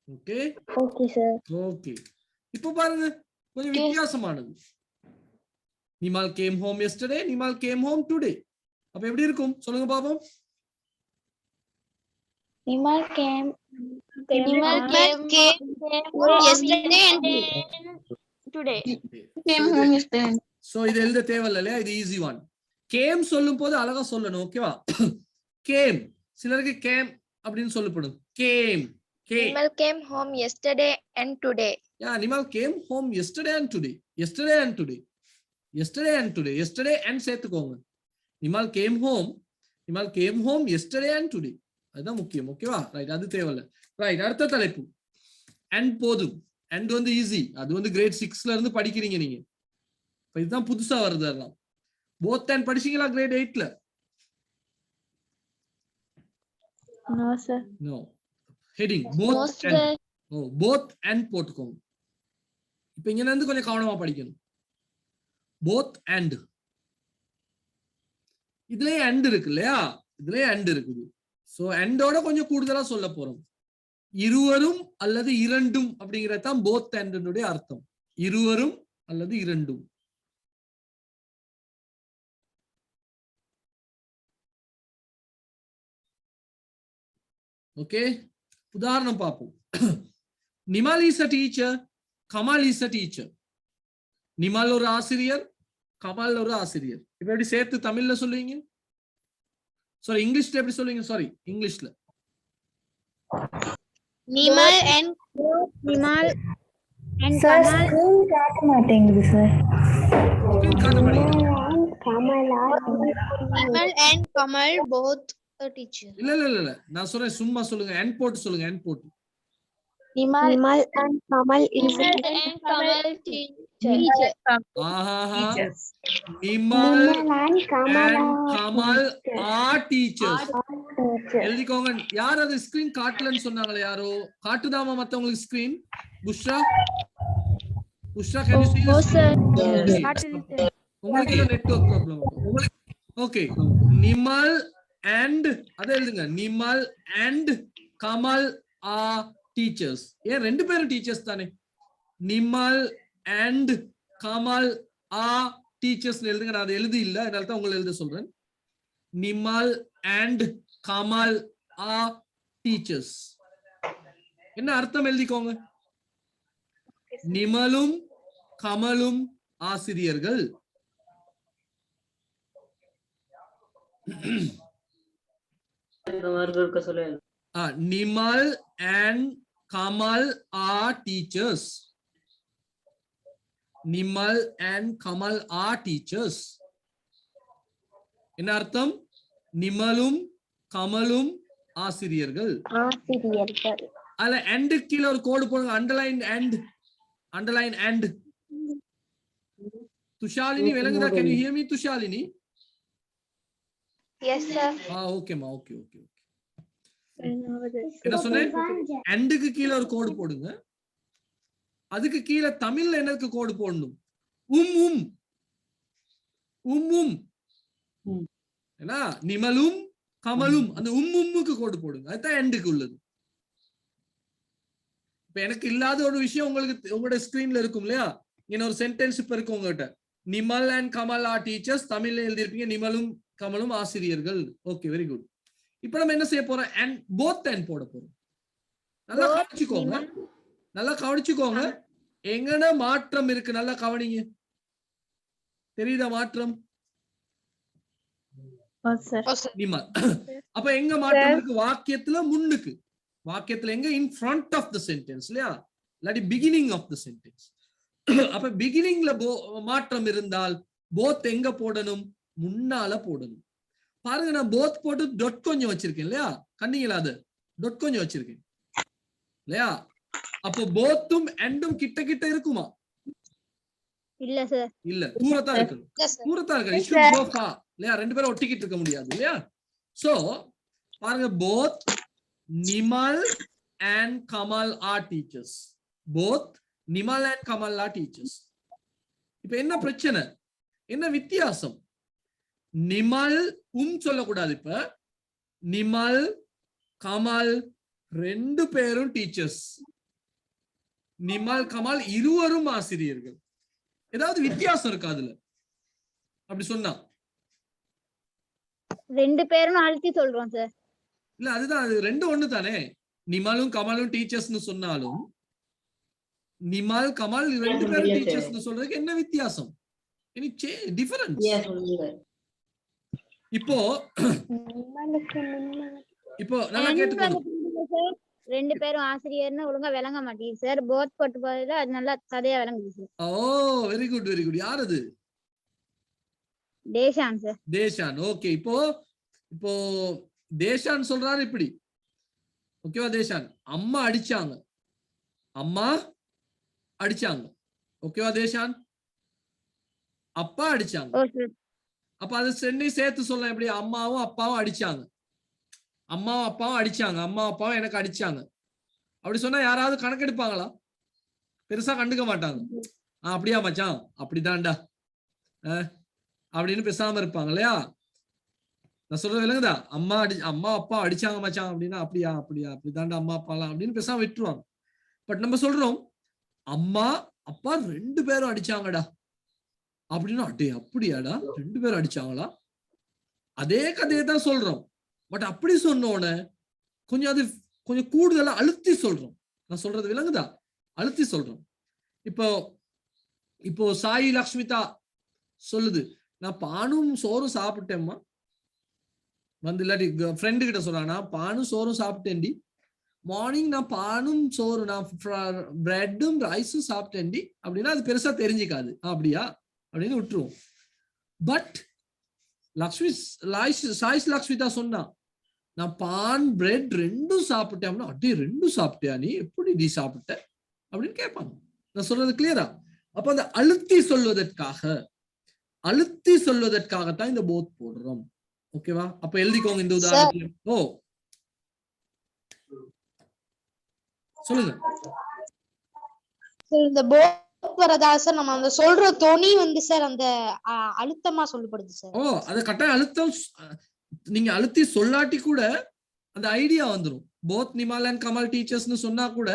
Okay.
Okay sir.
Okay. இப்போ பாருங்க கொஞ்சம் வித்தியாசமானது. Nimal came home yesterday, Nimal came home today. அப்ப எப்படி இருக்கும் சொல்லுங்க பாப்போம்.
Nimal game
yesterday and
today.
Game home yesterday.
So இது எழுத தேவையில்ல இல்லையா? இது ஈஸி ஒன். கேம் சொல்லும் போது அழகா சொல்லணும். ஓகேவா? கேம் சிலருக்கு கேம் அப்படின்னு சொல்லப்படும். Game
Nimal came home yesterday and today.
Yeah, Nimal came home yesterday and today. Yesterday and today. Yesterday and today. Yesterday and சேர்த்துக்கோங்க. Nimal came home yesterday and today. அதுதான் முக்கியம். ஓகேவா? ரைட், அது தேவையில்ல. ரைட், அடுத்த தலைப்பு and போதும். and வந்து ஈஸி. அது வந்து கிரேட் 6ல இருந்து படிக்கிறீங்க நீங்க. இப்ப இதுதான் புதுசா வருது. அதெல்லாம் both and படிச்சீங்களா கிரேட் 8ல?
No, sir.
No. Heading both and. both and போட்டுக்கோங்க. இப்ப இங்க இருந்து கொஞ்சம் கவனமா படிக்கணும். both and. இதுலயே and இருக்கு இல்லையா? இதுலயே and இருக்குது. சோ and ஓட கொஞ்சம் கூடுதலா சொல்ல போறோம். இருவரும் அல்லது இரண்டும் அப்படிங்கறது தான் both and னுடைய அர்த்தம். இருவரும் அல்லது இரண்டும். ஓகே, உதாரணம் பார்ப்போம். Nimal is a teacher, Kamal is a teacher. Nimal ஒரு ஆசிரியர், கமால் ஒரு ஆசிரியர். இப்ப எப்படி சேர்த்து தமிழ்ல சொல்லுவீங்க? சாரி, இங்கிலீஷ்ல எப்படி சொல்லுவீங்க? சாரி, இங்கிலீஷ்ல.
Nimal and
sir
Kamal.
Screen காட்ட மாட்டேங்குது சார்.
ஸ்கிரீன் காட்ட மாட்டீங்களா?
Nimal and Kamal both a teacher.
இல்ல இல்ல இல்ல இல்ல, நான் சொல்றேன், சும்மா சொல்லுங்க. என் போட்டு சொல்லுங்க, என் போட்டு.
Nimal and Kamal and Kamal teacher.
ஆஹாஹா.
Teachers.
Nimal
and
and Kamal are teachers. எழுதிக்கோங்க. யார் அது ஸ்கிரீன் காட்டலன்னு சொன்னாங்களே? யாரோ காட்டுதாமா மத்தவங்களுக்கு screen? Bushra, Bushra, can you see the screen? Okay. உங்களுக்கு ஏதோ network problem. Okay, Nimal and அத எழுதுங்க. Nimal and Kamal are teachers. ஏன் ரெண்டு பேரும் டீச்சர்ஸ் தானே? Nimal and Kamal are teachers எழுதுங்க. நான் அதை எழுதி இல்ல, அதனால தான் உங்களை எழுத சொல்றேன். Nimal and Kamal are teachers. என்ன அர்த்தம் எழுதிக்கோங்க. நிமலும் கமலும் ஆசிரியர்கள். Nimal and Kamal are teachers. Nimal and Kamal are teachers. என்ன அர்த்தம்? நிமலும் கமலும் ஆசிரியர்கள். அதுல and கீழ ஒரு கோடு போடுங்க. Underline and. துஷாலினி விளங்குதா? can you hear me Thushalini?
Yes, sir.
ஓகேமா, ஓகே. என்ன சொன்னேன்? அண்டுக்கு கீழ ஒரு கோடு போடுங்க. அதுக்கு கீழே தமிழ்ல என்னக்கு கோடு போடணும்? ஏன்னா நிமலும் கமலும் அந்த உம்முக்கு கோடு போடுங்க. அதுதான் எண்டுக்கு உள்ளது. இப்ப எனக்கு இல்லாத ஒரு விஷயம் உங்களுக்கு உங்களோட ஸ்கிரீன்ல இருக்கும் இல்லையா? இங்க ஒரு சென்டென்ஸ் இப்ப இருக்கு உங்ககிட்ட. Nimal and Kamal are teachers. தமிழ்ல எழுதியிருப்பீங்க நிமலும் கமலும் ஆசிரியர்கள். Okay, very good. இப்ப நம்ம என்ன செய்ய போறோம்? அண்ட் போத் அண்ட் போட போறோம். நல்லா கவனிச்சுக்கோங்க. எங்கன மாற்றம் இருக்கு நல்லா கவனிங்க. தெரியுதா மாற்றம்? நிமல். அப்ப எங்க மாற்றம் இருக்கு? வாக்கியத்துல முன்னுக்கு. வாக்கியத்துல எங்க? In front of the sentence இல்லையா? இல்லாட்டி பிகினிங் ஆஃப் த சென்டென்ஸ். அப்ப பிகினிங்ல மாற்றம் இருந்தால் போத் எங்க போடணும்? முன்னால போடணும். பாருங்க, நான் போத் போட்டு டொட் கொஞ்சம் வச்சிருக்கேன் இல்லையா? கண்ணீங்களா? அது டொட் கொஞ்சம் வச்சிருக்கேன் இல்லையா? அப்போ போத்தும் அண்டும் கிட்ட கிட்ட இருக்குமா?
இல்ல சார்.
இல்ல, தூரத்தா இருக்கு. இல்லையா? ரெண்டு பேரும் ஒட்டிக்கிட்டு இருக்க முடியாது இல்லையா? சோ பாருங்க, both Nimal and Kamal are teachers. Both Nimal and Kamal are teachers. இப்ப என்ன பிரச்சனை? என்ன வித்தியாசம்? நிமல் சொல்லக்கூடாது. இப்ப நிமல் கமல் ரெண்டு பேரும் டீச்சர்ஸ். நிமல் கமல் இருவரும் ஆசிரியர்கள். ஏதாவது வித்தியாசம் இருக்கா அதுல? அப்படி சொன்னா
ரெண்டு பேரும் அழுத்தி சொல்றோம் சார்.
இல்ல, அதுதான், அது ரெண்டு ஒண்ணு தானே. நிமலும் கமலும் டீச்சர்ஸ்னு சொன்னாலும் நிமல் கமல் ரெண்டு பேரும் டீச்சர்ஸ்னு சொல்றதுக்கு என்ன வித்தியாசம்? Any difference? இப்போ நல்லா கேட்டுக்கணும்.
ரெண்டு பேரும் ஆசிரியர்னு ஒழுங்கா விளங்க மாட்டேங்குது சார். போத் போட்டு போறதுல அது நல்லா கதையா விளங்குது சார்.
ஓ, வெரி குட். யார் அது?
தேஷான் சார்.
தேஷான். ஓகே, இப்போ தேஷான் சொல்றாரு இப்படி. ஓகேவா? தேஷான், அம்மா அடிச்சாங்க. ஓகேவா? தேஷான், அப்பா அடிச்சாங்க. அப்ப அது ரெண்டையும் சேர்த்து சொல்லலாம். எப்படி? அம்மாவும் அப்பாவும் அடிச்சாங்க. அம்மாவும் அப்பாவும் எனக்கு அடிச்சாங்க. அப்படி சொன்னா யாராவது கணக்கெடுப்பாங்களா? பெருசா கண்டுக்க மாட்டாங்க. அப்படியா மச்சான், அப்படிதான்டா அப்படின்னு பேசாம இருப்பாங்க இல்லையா? நான் சொல்றது விளங்குதா? அம்மா அப்பா அடிச்சாங்க மச்சான் அப்படின்னா அப்படிதான்டா அம்மா அப்பாலாம் அப்படின்னு பேசாம விட்டுருவாங்க. பட் நம்ம சொல்றோம் அம்மா அப்பா ரெண்டு பேரும் அடிச்சாங்கடா அப்படின்னா, அப்படியாடா ரெண்டு பேரும் அடிச்சாங்களா? அதே கதையை தான் சொல்றோம். பட் அப்படி சொன்னோன்னு கொஞ்சம் அது கொஞ்சம் கூடுதலா அழுத்தி சொல்றோம். நான் சொல்றது விளங்குதா? அழுத்தி சொல்றோம். இப்போ இப்போ சாயி லக்ஷ்மிதா சொல்லுது, நான் பானும் சோறும் சாப்பிட்டேம்மா. வந்து இல்லாட்டி ஃப்ரெண்டு கிட்ட சொல்றானா, பானும் சோறும் சாப்பிட்டேன்டி. மார்னிங் நான் பானும் சோறு, நான் பிரெட்டும் ரைஸும் சாப்பிட்டேன்டி அப்படின்னா அது பெருசா தெரிஞ்சுக்காது. அப்படியா அப்படின்னு விட்டுருவோம். பட் சாய்ஸ் லக்ஷ்மிதா சொன்னா, நான் பான் பிரெட் ரெண்டும் சாப்பிட்டேன். அடி ரெண்டும் சாப்பிட்டியா நீ, எப்படி நீ சாப்பிட்ட அப்படின்னு கேட்பாங்க. நான் சொல்றது கிளியரா? அப்ப அந்த அழுத்தி சொல்வதற்காகத்தான் இந்த போத் போடுறோம். ஓகேவா? அப்ப எழுதிக்கோங்க இந்த உதாரணத்துல. ஓ சொல்லுங்க.
இந்த போத் வரதா சார் நம்ம அந்த சொல்ற தொனி வந்து சார் அந்த அழுத்தமா சொல்லப்படுது சார்.
ஓ அத கட்டாயம் அழுத்தம் நீங்க அழுத்தி சொல்லாட்டி கூட அந்த ஐடியா வந்துடும். போத் நிமால் அண்ட் கமல் டீச்சர்ஸ்னு சொன்னா கூட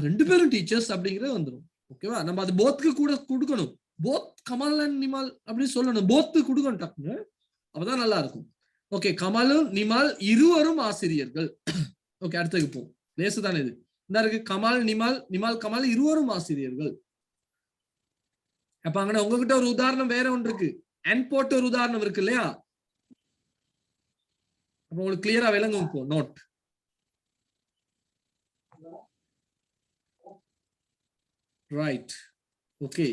ரெண்டு பேரும் டீச்சர்ஸ் அப்படிங்கிறது வந்துடும். ஓகேவா? நம்ம அது போத்துக்கு கூட கொடுக்கணும். போத் கமல் அண்ட் நிமால் அப்படின்னு சொல்லணும். போத்து கொடுக்கணும் டக்குங்க, அப்பதான் நல்லா இருக்கும். ஓகே, கமலும் நிமால் இருவரும் ஆசிரியர்கள். ஓகே, அடுத்ததுக்கு போ. லேசுதானே இது. இந்த இருக்கு கமல் நிமால், நிமால் கமல் இருவரும் ஆசிரியர்கள். அப்ப அங்க உங்ககிட்ட ஒரு உதாரணம் வேற ஒன்று இருக்கு. அண்ட் போட்டு ஒரு உதாரணம் இருக்கு இல்லையா? அப்ப உங்களுக்கு கிளியரா விளங்கும். இப்போ note. Right. Okay.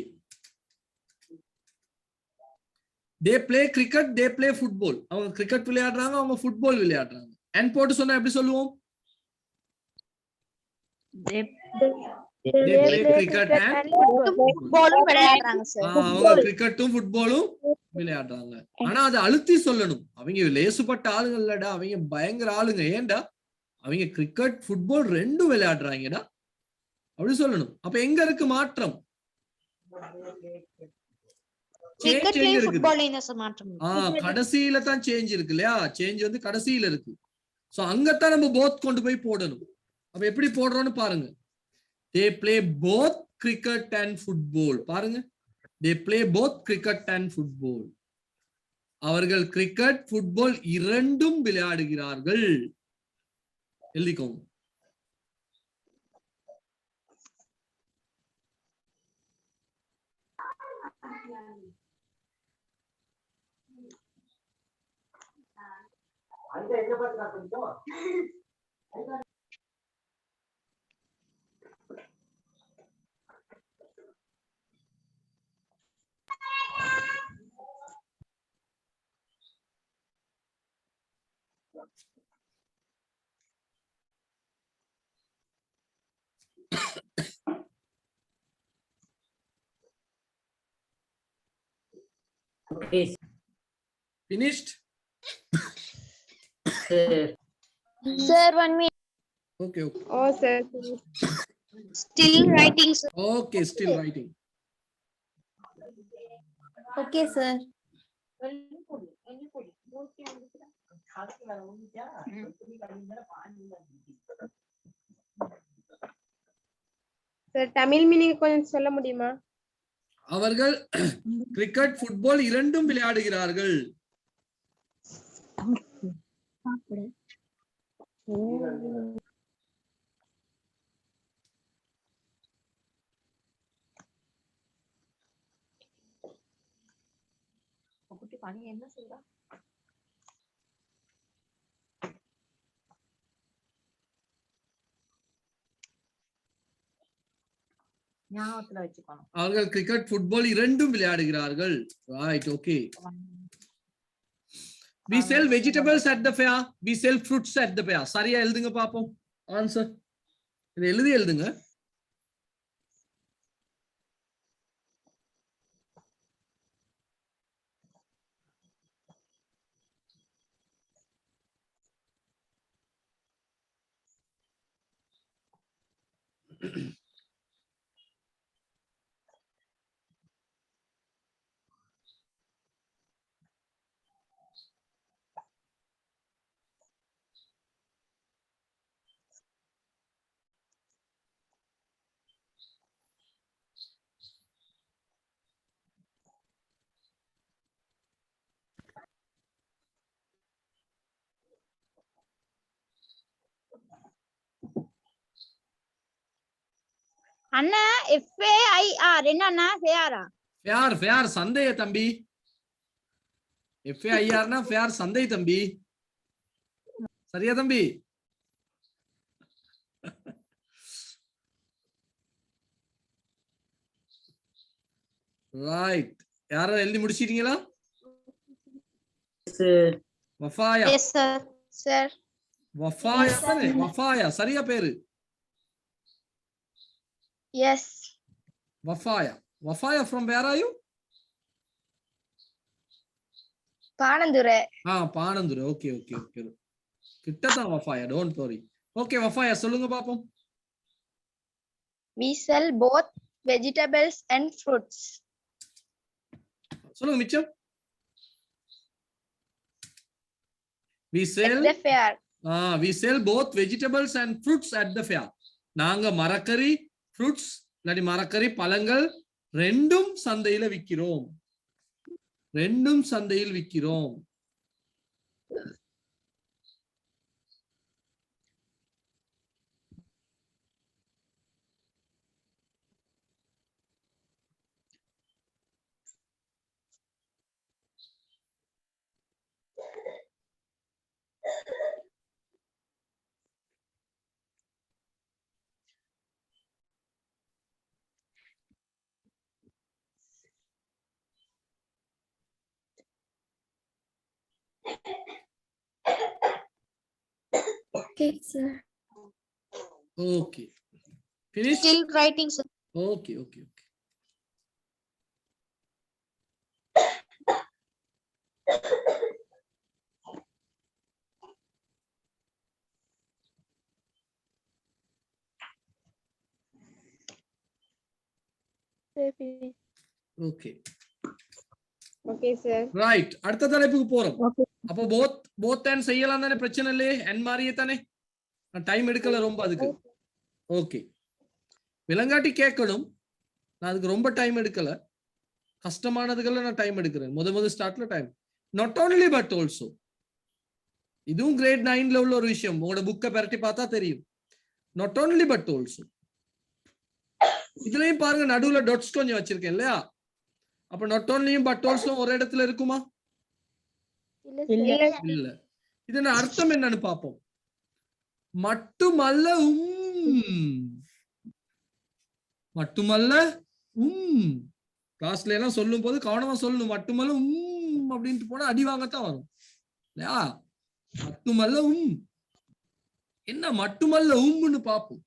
they play cricket, they play football. அவங்க கிரிக்கெட் விளையாடுறாங்க, அவங்க ஃபுட்பால் விளையாடுறாங்க. அண்ட் போட்டு சொன்னா எப்படி சொல்லுவோம்?
they
play cricket and
ஃபுட்பாலும் விளையாடுறாங்க சார்.
அவங்க கிரிக்கெட்டும் ஃபுட்பாலும் விளையாடுறாங்க. ஆனா அதை அழுத்தி சொல்லணும். அவங்க லேசுப்பட்ட ஆளுங்க இல்லடா, அவங்க பயங்கர ஆளுங்க. ஏன்டா? அவங்க கிரிக்கெட் ஃபுட்பால் ரெண்டும் விளையாடுறாங்கடா அப்படி சொல்லணும். அப்ப எங்க இருக்கு மாற்றம்? கடைசியில தான் சேஞ்ச் இருக்கு இல்லையா? சேஞ்ச் வந்து கடைசியில இருக்கு. சோ அங்கத்தான் நம்ம போத் கொண்டு போய் போடணும். அப்ப எப்படி போடுறோம்னு பாருங்க. they play both cricket and football. பாருங்க, they play both cricket and football. அவர்கள் கிரிக்கெட் ஃபுட்பால் இரண்டும் விளையாடுகிறார்கள். எழுதிக்கோங்க.
Okay,
Finished?
sir.
Sir, 1 minute.
Okay, okay.
Oh, sir.
Still writing sir.
Okay, still writing.
Okay, sir.
Sir, Tamil meaning கொஞ்சம் சொல்ல முடியுமா?
அவர்கள் கிரிக்கெட் ஃபுட்பால் இரண்டும் விளையாடுகிறார்கள்.
என்ன சொல்றா? ஞாபகத்துல வச்சுக்கணும்.
அவர்கள் கிரிக்கெட் ஃபுட்பால் இரண்டும் விளையாடுகிறார்கள். Right, okay. We sell vegetables at the fair. We sell fruits at the fair. சரியா எழுதுங்க பாப்போம். ஆன்சர் இதை எழுதுங்க.
அண்ணா FAIR என்ன அண்ணா ஃபேரா
ஃபேர் ஃபேர் சந்தைய தம்பி. FAIRனா ஃபேர் சந்தை தம்பி. சரியா தம்பி? ரைட். யாரும் எழுதி முடிச்சிட்டீங்களா?
Sir
Wafaya.
Yes sir. Sir
Wafaya தானே? வஃபாயா சரியா பேரு?
Yes
Wafaya. Wafaya from where are you?
Panadura
Panadura. Okay okay okay. கிட்டதான் வஃபாயா. Don't worry. ஓகே வஃபாயா சொல்லுங்க பாப்போம்.
we sell both vegetables and fruits
சொல்லுங்க மிச்சம். we sell
at the fair
we sell both vegetables and fruits at the fair. நாங்க மரக்கறி fruits இல்லாட்டி மரக்கறி பழங்கள் ரெண்டும் சந்தையில விக்கிறோம். ரெண்டும் சந்தையில் விக்கிறோம்.
Okay, sir.
Okay. Finish?
Still writing sir.
Okay okay okay. Okay
okay sir
right. அடுத்த தலைப்புக்கு போறோம். அப்போ போத் அண்ட் செய்யலாம் தானே? பிரச்சனை இல்லையே? என் மாதிரியே தானே? டைம் எடுக்கல ரொம்ப அதுக்கு. ஓகே. விலங்காட்டி கேட்கணும். நான் அதுக்கு ரொம்ப டைம் எடுக்கல. கஷ்டமானதுக்கெல்லாம் நான் டைம் எடுக்கிறேன். முதல் ஸ்டார்ட்ல time. Not only but also. இதுவும் கிரேட் 9ல உள்ள ஒரு விஷயம். உங்களோட புக்கை பரட்டி பார்த்தா தெரியும். Not only but also. இதுலயும் பாருங்க நடுவுல டொட்ஸ் கொஞ்சம் வச்சிருக்கேன் இல்லையா? அப்ப நாட் ஓன்லியும் பட் ஆல்சோ ஒரு இடத்துல இருக்குமா? இல்ல. இதன் அர்த்தம் என்னன்னு பார்ப்போம். மட்டுமல்ல மட்டுமல்ல கிளாஸ்ல எல்லாம் சொல்லும் போது கவனமா சொல்லணும். மட்டுமல்ல அப்படின்ட்டு போனா அடி வாங்கத்தான் வரும் இல்லையா? மட்டுமல்ல என்ன மட்டுமல்ல உம்னு பார்ப்போம்.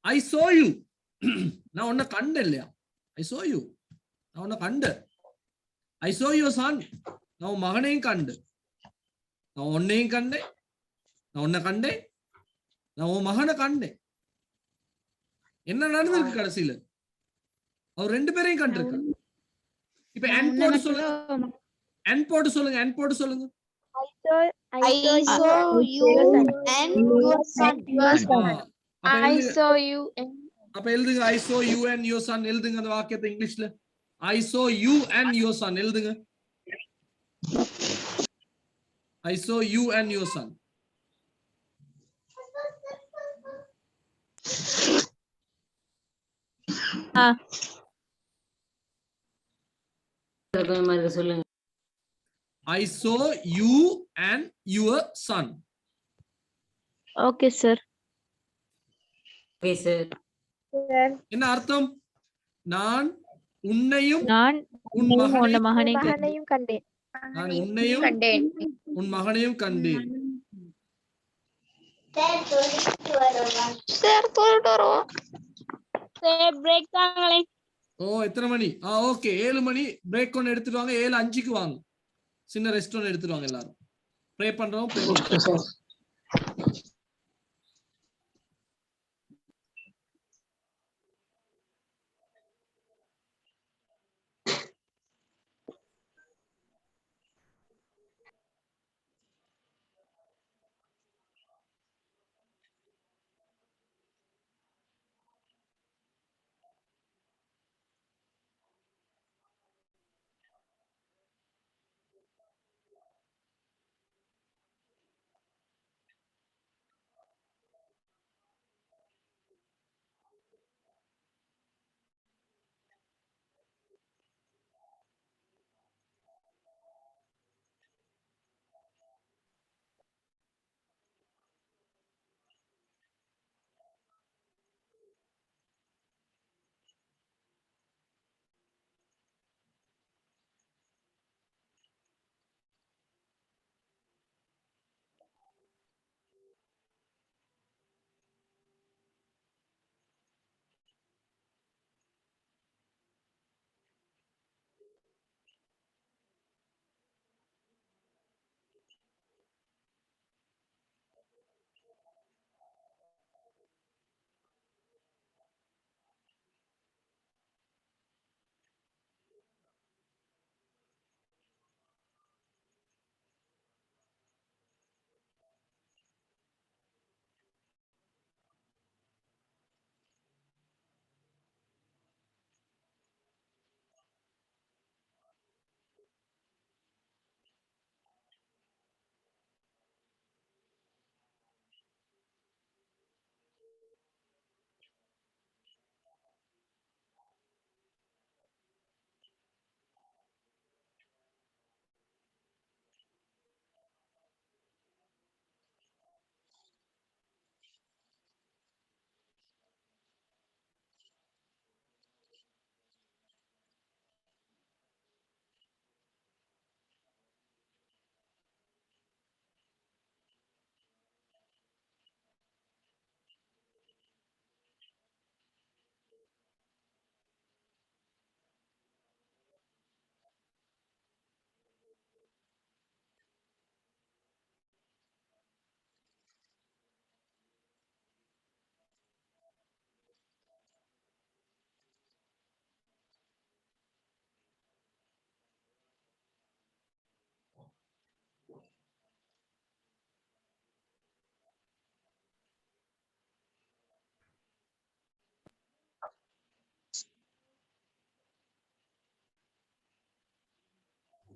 ஐ சோ யூ. நான் உன்னை கண்டேன் இல்லையா? ஐ சோ யூ. நான் உன்னை கண்டேன். ஐ சோ யூ சன். நான் உன் மகனையும் கண்டு. நான் உன்னையும் கண்டேன். நான் உன்னை கண்டேன். நான் உன் மகனை கண்டேன். என்ன நடந்திருக்கு கடைசியில? அவர் ரெண்டு பேரையும் கண்டிருக்காரு. இப்ப என் போட்டு சொல்லுங்க. என் போட்டு சொல்லுங்க. என் போட்டு சொல்லுங்க.
I saw you and your son.
I saw you and
அப்ப எழுதுங்க. I saw you and your son. எழுதுங்க அந்த வாக்கியத்தை இங்கிலீஷ்ல. I saw you and your son. எழுதுங்க. I saw you and your son.
சொல்லுங்க.
I saw you and your son.
okay sir.
Okay sir.
என்ன அர்த்தம்? நான் உன்னையும்
நான்
உன்
உன்
மகனையும்
கண்டேன்.
நான் உன்னையும்
கண்டேன்.
உன் மகனையும் கண்டேன்.
சார் போயிட்டு வருவோம்.
சார் பிரேக் தாங்களே.
எத்தனை மணி? ஓகே 7 மணி. பிரேக் ஒன்று எடுத்துட்டு வாங்க. 7:05க்கு வாங்க. சின்ன ரெஸ்ட் ஒன்று எடுத்துட்டு வாங்க. எல்லாரும் ப்ரே பண்றோம்.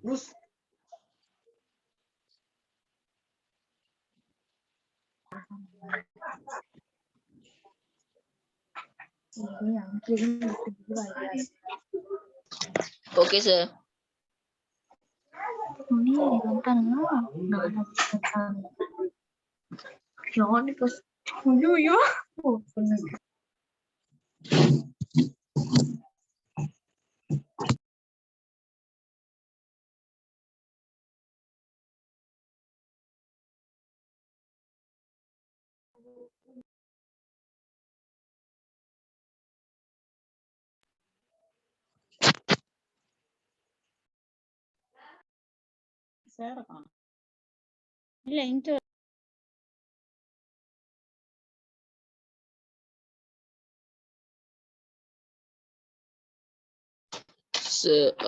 Okay, sir.
இல்ல இன்ட்ரோ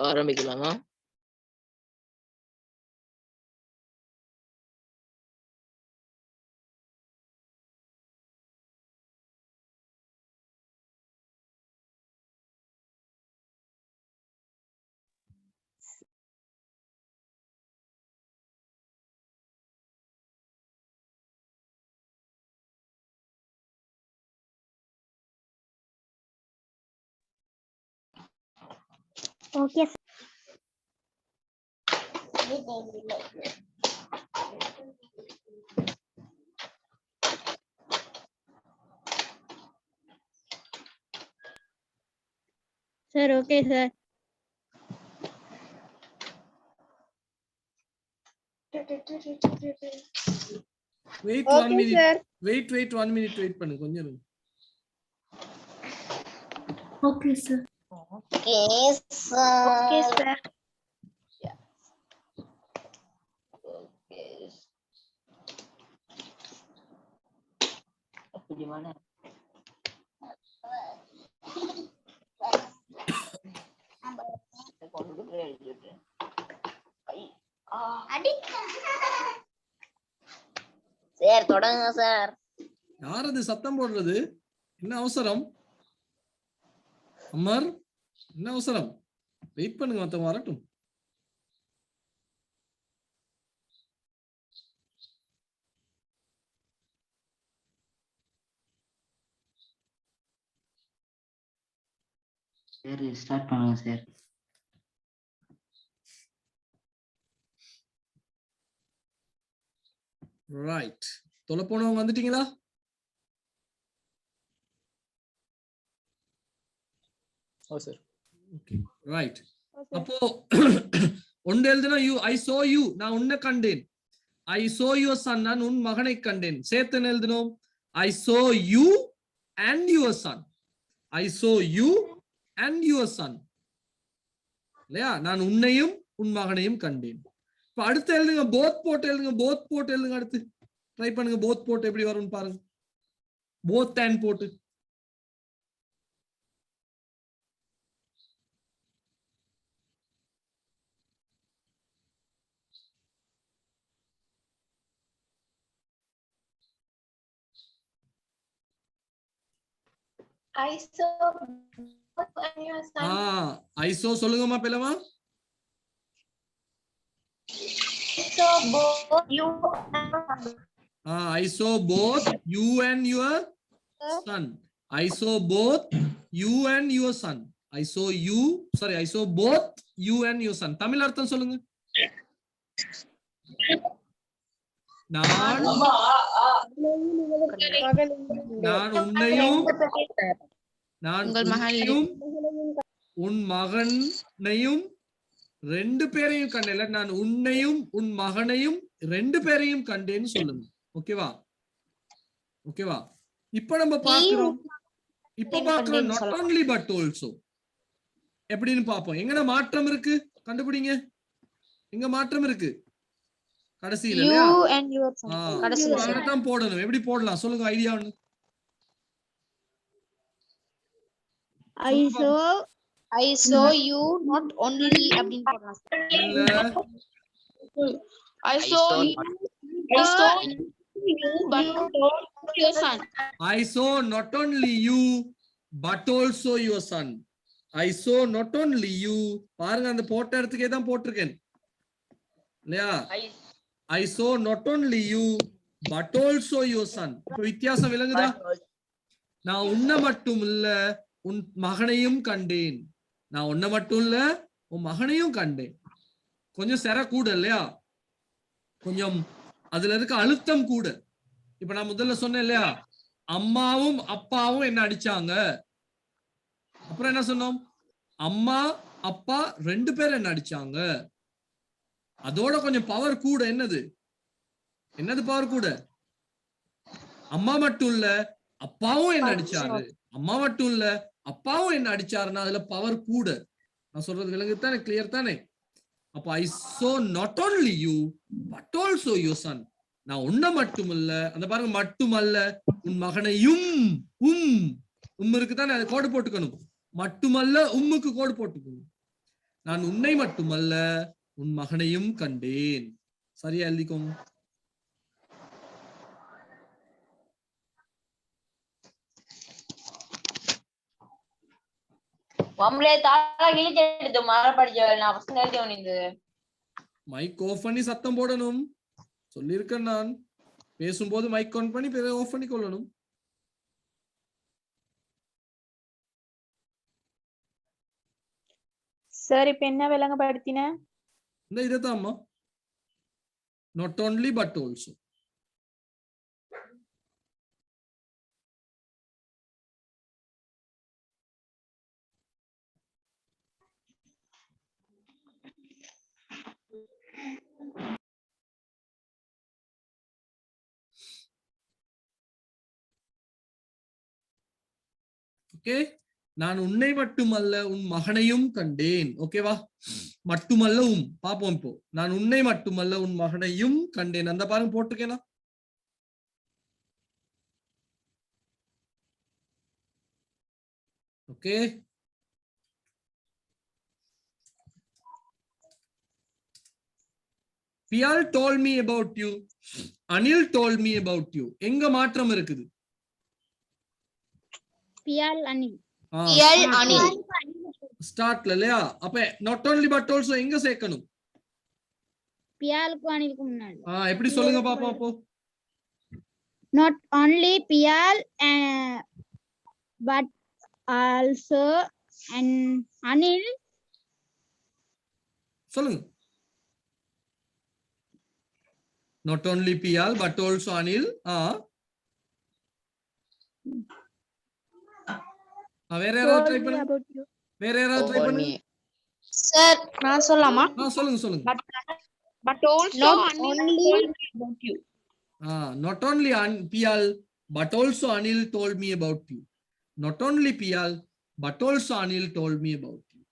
ஆரம்பிக்கலாமா?
Okay sir. Okay sir.
Wait 1 minute. Wait 1 minute wait பண்ணுங்க கொஞ்சம் இருங்க.
Okay sir.
Okay, sir.
Sir தொடங்குங்க சார்.
யார் அது சத்தம் போடுறது? என்ன அவசரம்? அமர், என்ன அவசரம்? வெயிட் பண்ணுங்க, மத்தவங்க வரட்டும்.
சரி ஸ்டார்ட் பண்ணுங்க சார்.
ரைட். தொலை போனவங்க வந்துட்டீங்களா?
சார்.
Okay right. அப்போ ஒன்று எழுதுனா யூ ஐ சோ யூ, நான் உன்னை கண்டேன். ஐ சோ யுவர் சன், நான் உன் மகனை கண்டேன். சேர்த்து எழுதணும் I saw you and your son. I saw you and your son இல்லையா? நான் உன்னையும் உன் மகனையும் கண்டேன். இப்ப அடுத்து எழுதுங்க, போத் போட்டு எழுதுங்க. போத் போட்டு எழுதுங்க. அடுத்து ட்ரை பண்ணுங்க, போத் போட்டு எப்படி வரும்னு பாருங்க. போத் அண்ட் போட்டு
I saw both and your son.
Iso சொல்லுங்கம்மா பெலமா.
I saw both you and your son.
I saw both you and your son. I saw both you and your son. I saw you, sorry, I saw both you and your son. Tamil அர்த்தம் சொல்லுங்க. நான் உன்னையும் உன் மகனையும் ரெண்டு பேரையும் கண்டேன். நான் உன்னையும் உன் மகனையும் ரெண்டு பேரையும் கண்டேன்னு சொல்லுங்க. ஓகேவா? ஓகேவா? இப்ப நம்ம பாக்குறோம் not only but also எப்படின்னு பாப்போம். எங்கன மாற்றம் இருக்கு கண்டுபிடிங்க. எங்க மாற்றம் இருக்கு? கடைசியில இல்லையா?
You and your son. கடைசில
தான் போடணும். எப்படி போடலாம் சொல்லுங்க, ஐடியா ஒண்ணு.
I saw you not only அப்படின்னு போடலாம். I saw you but your son.
I saw not only you but also your son. I saw not only you. பாருங்க, அந்த போட்ட இடத்துக்கே தான் போட்டிருக்கேன். இல்லையா? I saw not only you but also your son. இப்ப வித்தியாசம் விளங்குதா? நான் உன்னை மட்டும் இல்ல உன் மகனையும் கண்டேன். நான் உன்னை மட்டும் இல்ல உன் மகனையும் கண்டேன். கொஞ்சம் செர கூட இல்லையா? கொஞ்சம் அதுல இருக்க அழுத்தம் கூட. இப்ப நான் முதல்ல சொன்னேன் இல்லையா, அம்மாவும் அப்பாவும் என்ன அடிச்சாங்க. அப்புறம் என்ன சொன்னோம், அம்மா அப்பா 2 பேரும் என்ன அடிச்சாங்க. அதோட கொஞ்சம் பவர் கூட. என்னது பவர் கூட? அம்மா மட்டும் இல்ல அப்பாவும் என்ன அடிச்சாரு, அம்மா மட்டும் இல்ல அப்பாவும் என்ன அடிச்சாருன்னா அதுல பவர் கூட. நான் சொல்றது விளங்கு தானே, கிளியர் தானே? அப்ப I saw not only you but also your son. நான் உன்னை மட்டும் இல்ல, அந்த பாருங்க மட்டுமல்ல உன் மகனையும் இருக்கு தானே, அது கோடு போட்டுக்கணும். மட்டுமல்ல உம்முக்கு கோடு போட்டுக்கணும். நான் உன்னை மட்டுமல்ல உன் மகனையும் கண்டேன். சரியா எழுதிக்கோங்க. மைக் ஆஃப் பண்ணி சத்தம் போடணும் சொல்லியிருக்கேன் நான். பேசும்போது மைக் ஆன் பண்ணி ஆஃப் பண்ணி கொள்ளணும்.
சார் இப்ப என்ன விளங்கப்படுத்தின?
இந்த இதுதான்மா, not only but also. Okay, நான் உன்னை மட்டுமல்ல உன் மகனையும் கண்டேன். ஓகேவா? மட்டுமல்ல பாப்போம். இப்போ நான் உன்னை மட்டுமல்ல உன் மகனையும் கண்டேன். அந்த பாருங்க போட்டிருக்கேனா? Okay, Piyal told me about you. Anil told me about you. எங்க மாற்றம் இருக்குது?
பியால் அனில்.
ஸ்டார்ட்ல இல்லையா? அப்ப not only but also எங்க சேர்க்கணும்?
பியாலுக்கும் அனிலுக்கும் முன்னாடி.
எப்படி சொல்லுங்க பாப்போம் அப்போ.
Not only Piyal but also and Anil.
சொல்லுங்க. Not only Piyal but also Anil. வேற யாராவது ட்ரை பண்ணுங்க. வேற யாராவது ட்ரை பண்ணுங்க.
சார் நான் சொல்லலாமா?
சொல்லுங்க.
But also only about you.
Not only Piyal but also Anil told me about you. Not only Piyal but also Anil told me about you.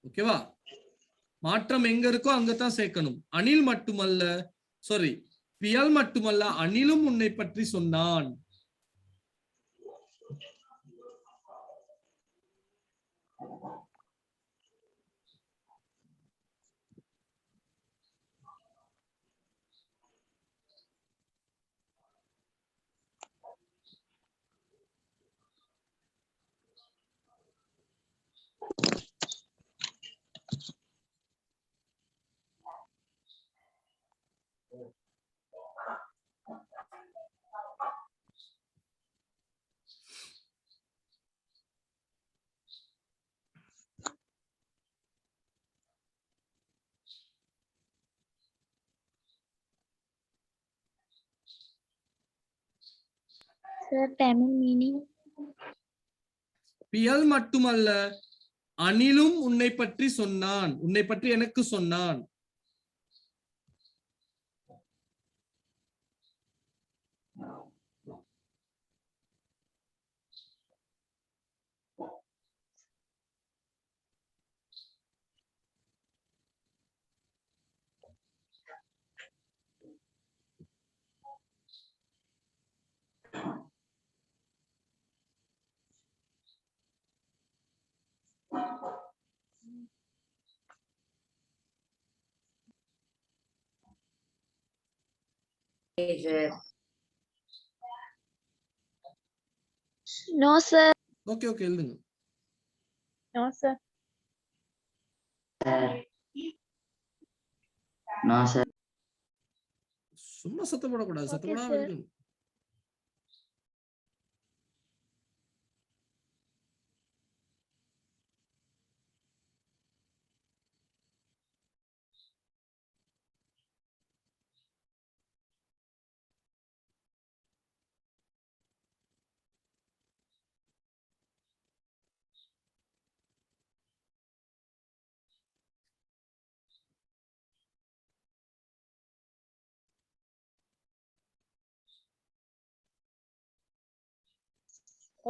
ஓகேவா? மாற்றம் எங்க இருக்கோ அங்கதான் சேர்க்கணும். அனில் மட்டுமல்ல, சாரி, பியல் மட்டுமல்ல அனிலும் உன்னை பற்றி சொன்னான்.
Sir, Tamil meaning?
பியல் மட்டுமல்ல அனிலும் உன்னை பற்றி சொன்னான். உன்னை பற்றி எனக்கு சொன்னான்.
No, sir.
ஓகே எழுதுங்க.
No, sir.
No, sir.
சும்மா சத்தப்படக்கூடாது, சத்தப்படாம
sir.
இருக்கணும்.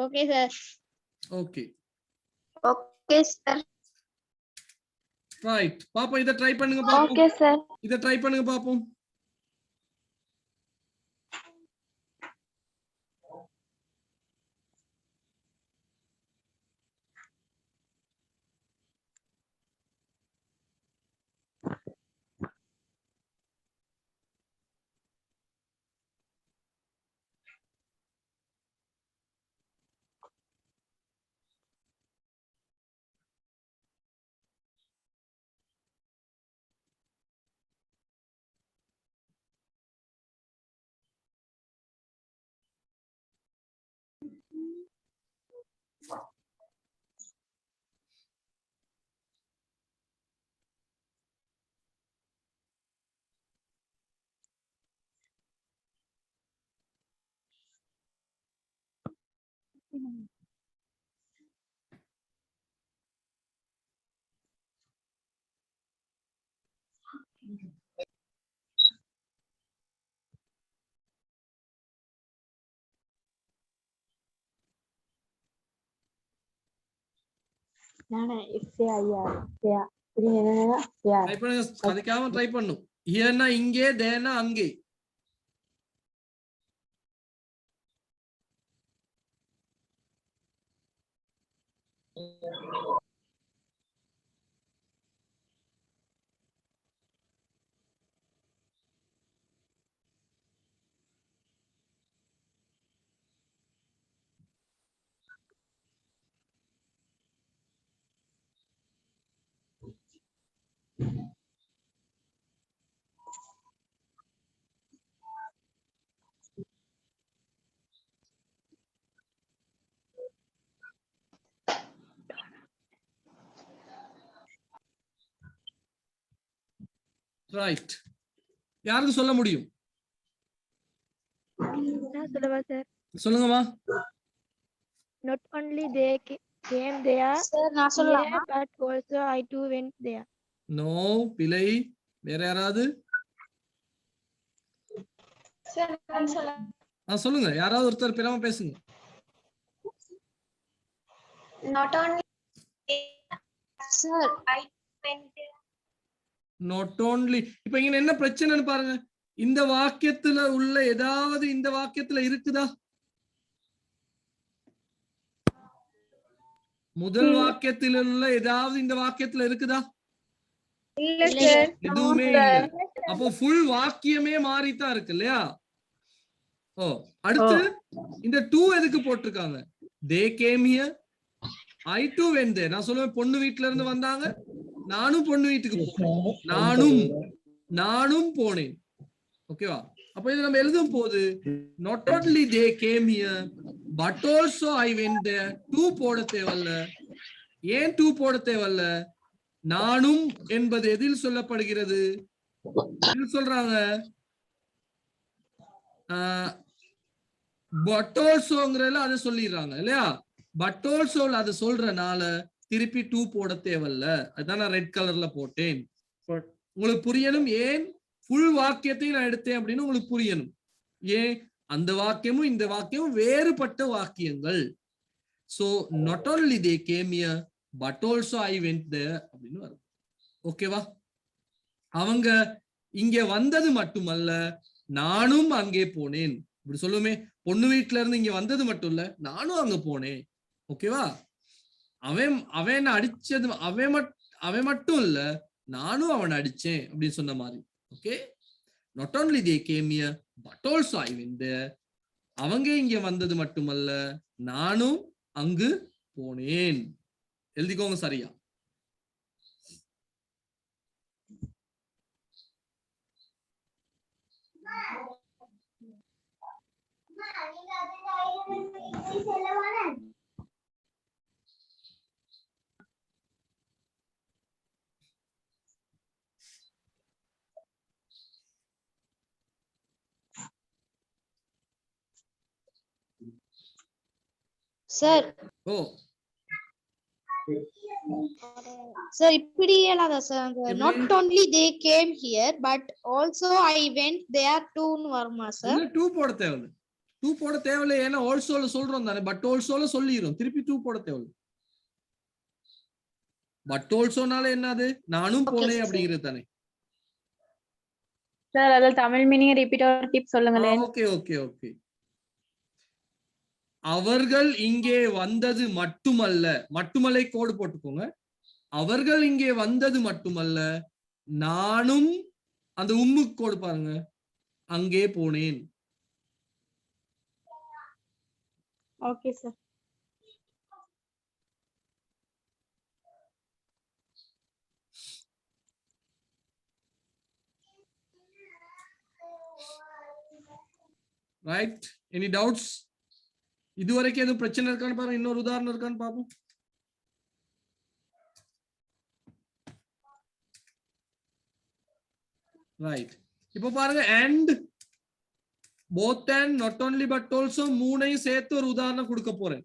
Okay, sir.
Okay
okay sir.
Right. பாப்போம், இதை ட்ரை பண்ணுங்க பாப்போம்.
Okay, sir.
இதை ட்ரை பண்ணுங்க பாப்போம். ட்ரை பண்ணுங்க, அதுக்காக ட்ரை பண்ணும். ஹியர்னா இங்கே, தேர்னா அங்கே. ரைட். யாருக்கு சொல்ல முடியும்?
சொல்லவா சார்?
சொல்லுங்கம்மா.
Not only they came there,
sir நான் சொல்லலாமா?
but also I too went there.
No, பிழை. வேற யாராவது?
சார் நான் சொல்ல.
சொல்லுங்க, யாராவது ஒருத்தர் பிறமா பேசுங்க.
Not only
sir
I went there.
Not only. இப்ப இங்க என்ன பிரச்சனைன்னு பாருங்க. இந்த வாக்கியத்துல உள்ள ஏதாவது இந்த வாக்கியத்துல இருக்குதா? முதல் வாக்கியத்தில் உள்ள ஏதாவது இந்த வாக்கியத்துல இருக்குதா?
இல்ல சார்.
எதுவுமே இல்ல. அப்போ ஃபுல் வாக்கியமே மாறித்தான் இருக்கு இல்லையா? ஓ, அடுத்து இந்த 2 எதுக்கு போட்டிருக்காங்க? they came here, I too went there. நான் சொல்லுவேன், பொண்ணு வீட்டுல இருந்து வந்தாங்க, நானும் பொண்ணு வீட்டுக்கு போனேன், நானும் போனேன். ஓகேவா? அப்ப இது நம்ம எழுதும் போது not only they came here but also I went there. 2 போட தேவையில்ல. ஏன் 2 போட தேவையில்ல? நானும் என்பது எதில் சொல்லப்படுகிறது? எதில் சொல்றாங்க? but alsoங்கறதுல அதை சொல்லிடுறாங்க இல்லையா? but also அதை சொல்றனால திருப்பி 2 போட தேவையில்ல. அதான் நான் ரெட் கலர்ல போட்டேன். உங்களுக்கு புரியணும் ஏன் ஃபுல் வாக்கியத்தை நான் எடுத்தேன் அப்படின்னு உங்களுக்கு புரியணும். ஏன் அந்த வாக்கியமும் இந்த வாக்கியமும் வேறுபட்ட வாக்கியங்கள். So not only they came here but also I went there அப்படின்னு வரும். ஓகேவா? அவங்க இங்க வந்தது மட்டுமல்ல, நானும் அங்கே போனேன். இப்படி சொல்லுமே, பொண்ணு வீட்டுல இருந்து இங்க வந்தது மட்டும் இல்ல, நானும் அங்க போனேன். ஓகேவா? அவன் அடிச்சது அவன் மட்டும் இல்ல, நானும் அவனை அடிச்சேன் அப்படின்னு சொன்ன மாதிரி. Okay, not only they came here but also I went there. அவங்க இங்க வந்தது மட்டுமல்ல, நானும் அங்கு போனேன். எழுதிக்கோங்க சரியா?
சார்
ஓ
சார் இப்படி இயலாதா சார்
எப்படி?
Not only they came here but also I went there too ன்னு வருமா சார்
இல்ல 2 போட தேவையில்லை. 2 போட தேவையில்லை, ஏன்னா ஆல்சோல சொல்றோம் தானே, பட் ஆல்சோல சொல்லிரும், திருப்பி 2 போட தேவையில்லை. பட் ஆல்சோனால என்னது, நானும் போனேன் அப்படிங்கிறது தானே.
சார் அதில் தமிழ் மீனிங் ரிப்பீட் ஒரு டிப் சொல்லுங்களேன்.
Okay okay okay. அவர்கள் இங்கே வந்தது மட்டுமல்ல, மட்டுமல்லை கோடு போட்டுக்கோங்க. அவர்கள் இங்கே வந்தது மட்டுமல்ல, நானும் அந்த உம்முக்கு கோடு பாருங்க, அங்கே போனேன்.
Okay sir.
Right, any doubts? இதுவரைக்கும் எதுவும் பிரச்சனை இருக்கான்னு பாருங்க, இன்னொரு உதாரணம் இருக்கான்னு பாப்போம். ரைட், இப்போ பாருங்க, and both and not only but also மூணையும் சேர்த்து ஒரு உதாரணம் கொடுக்க போறேன்.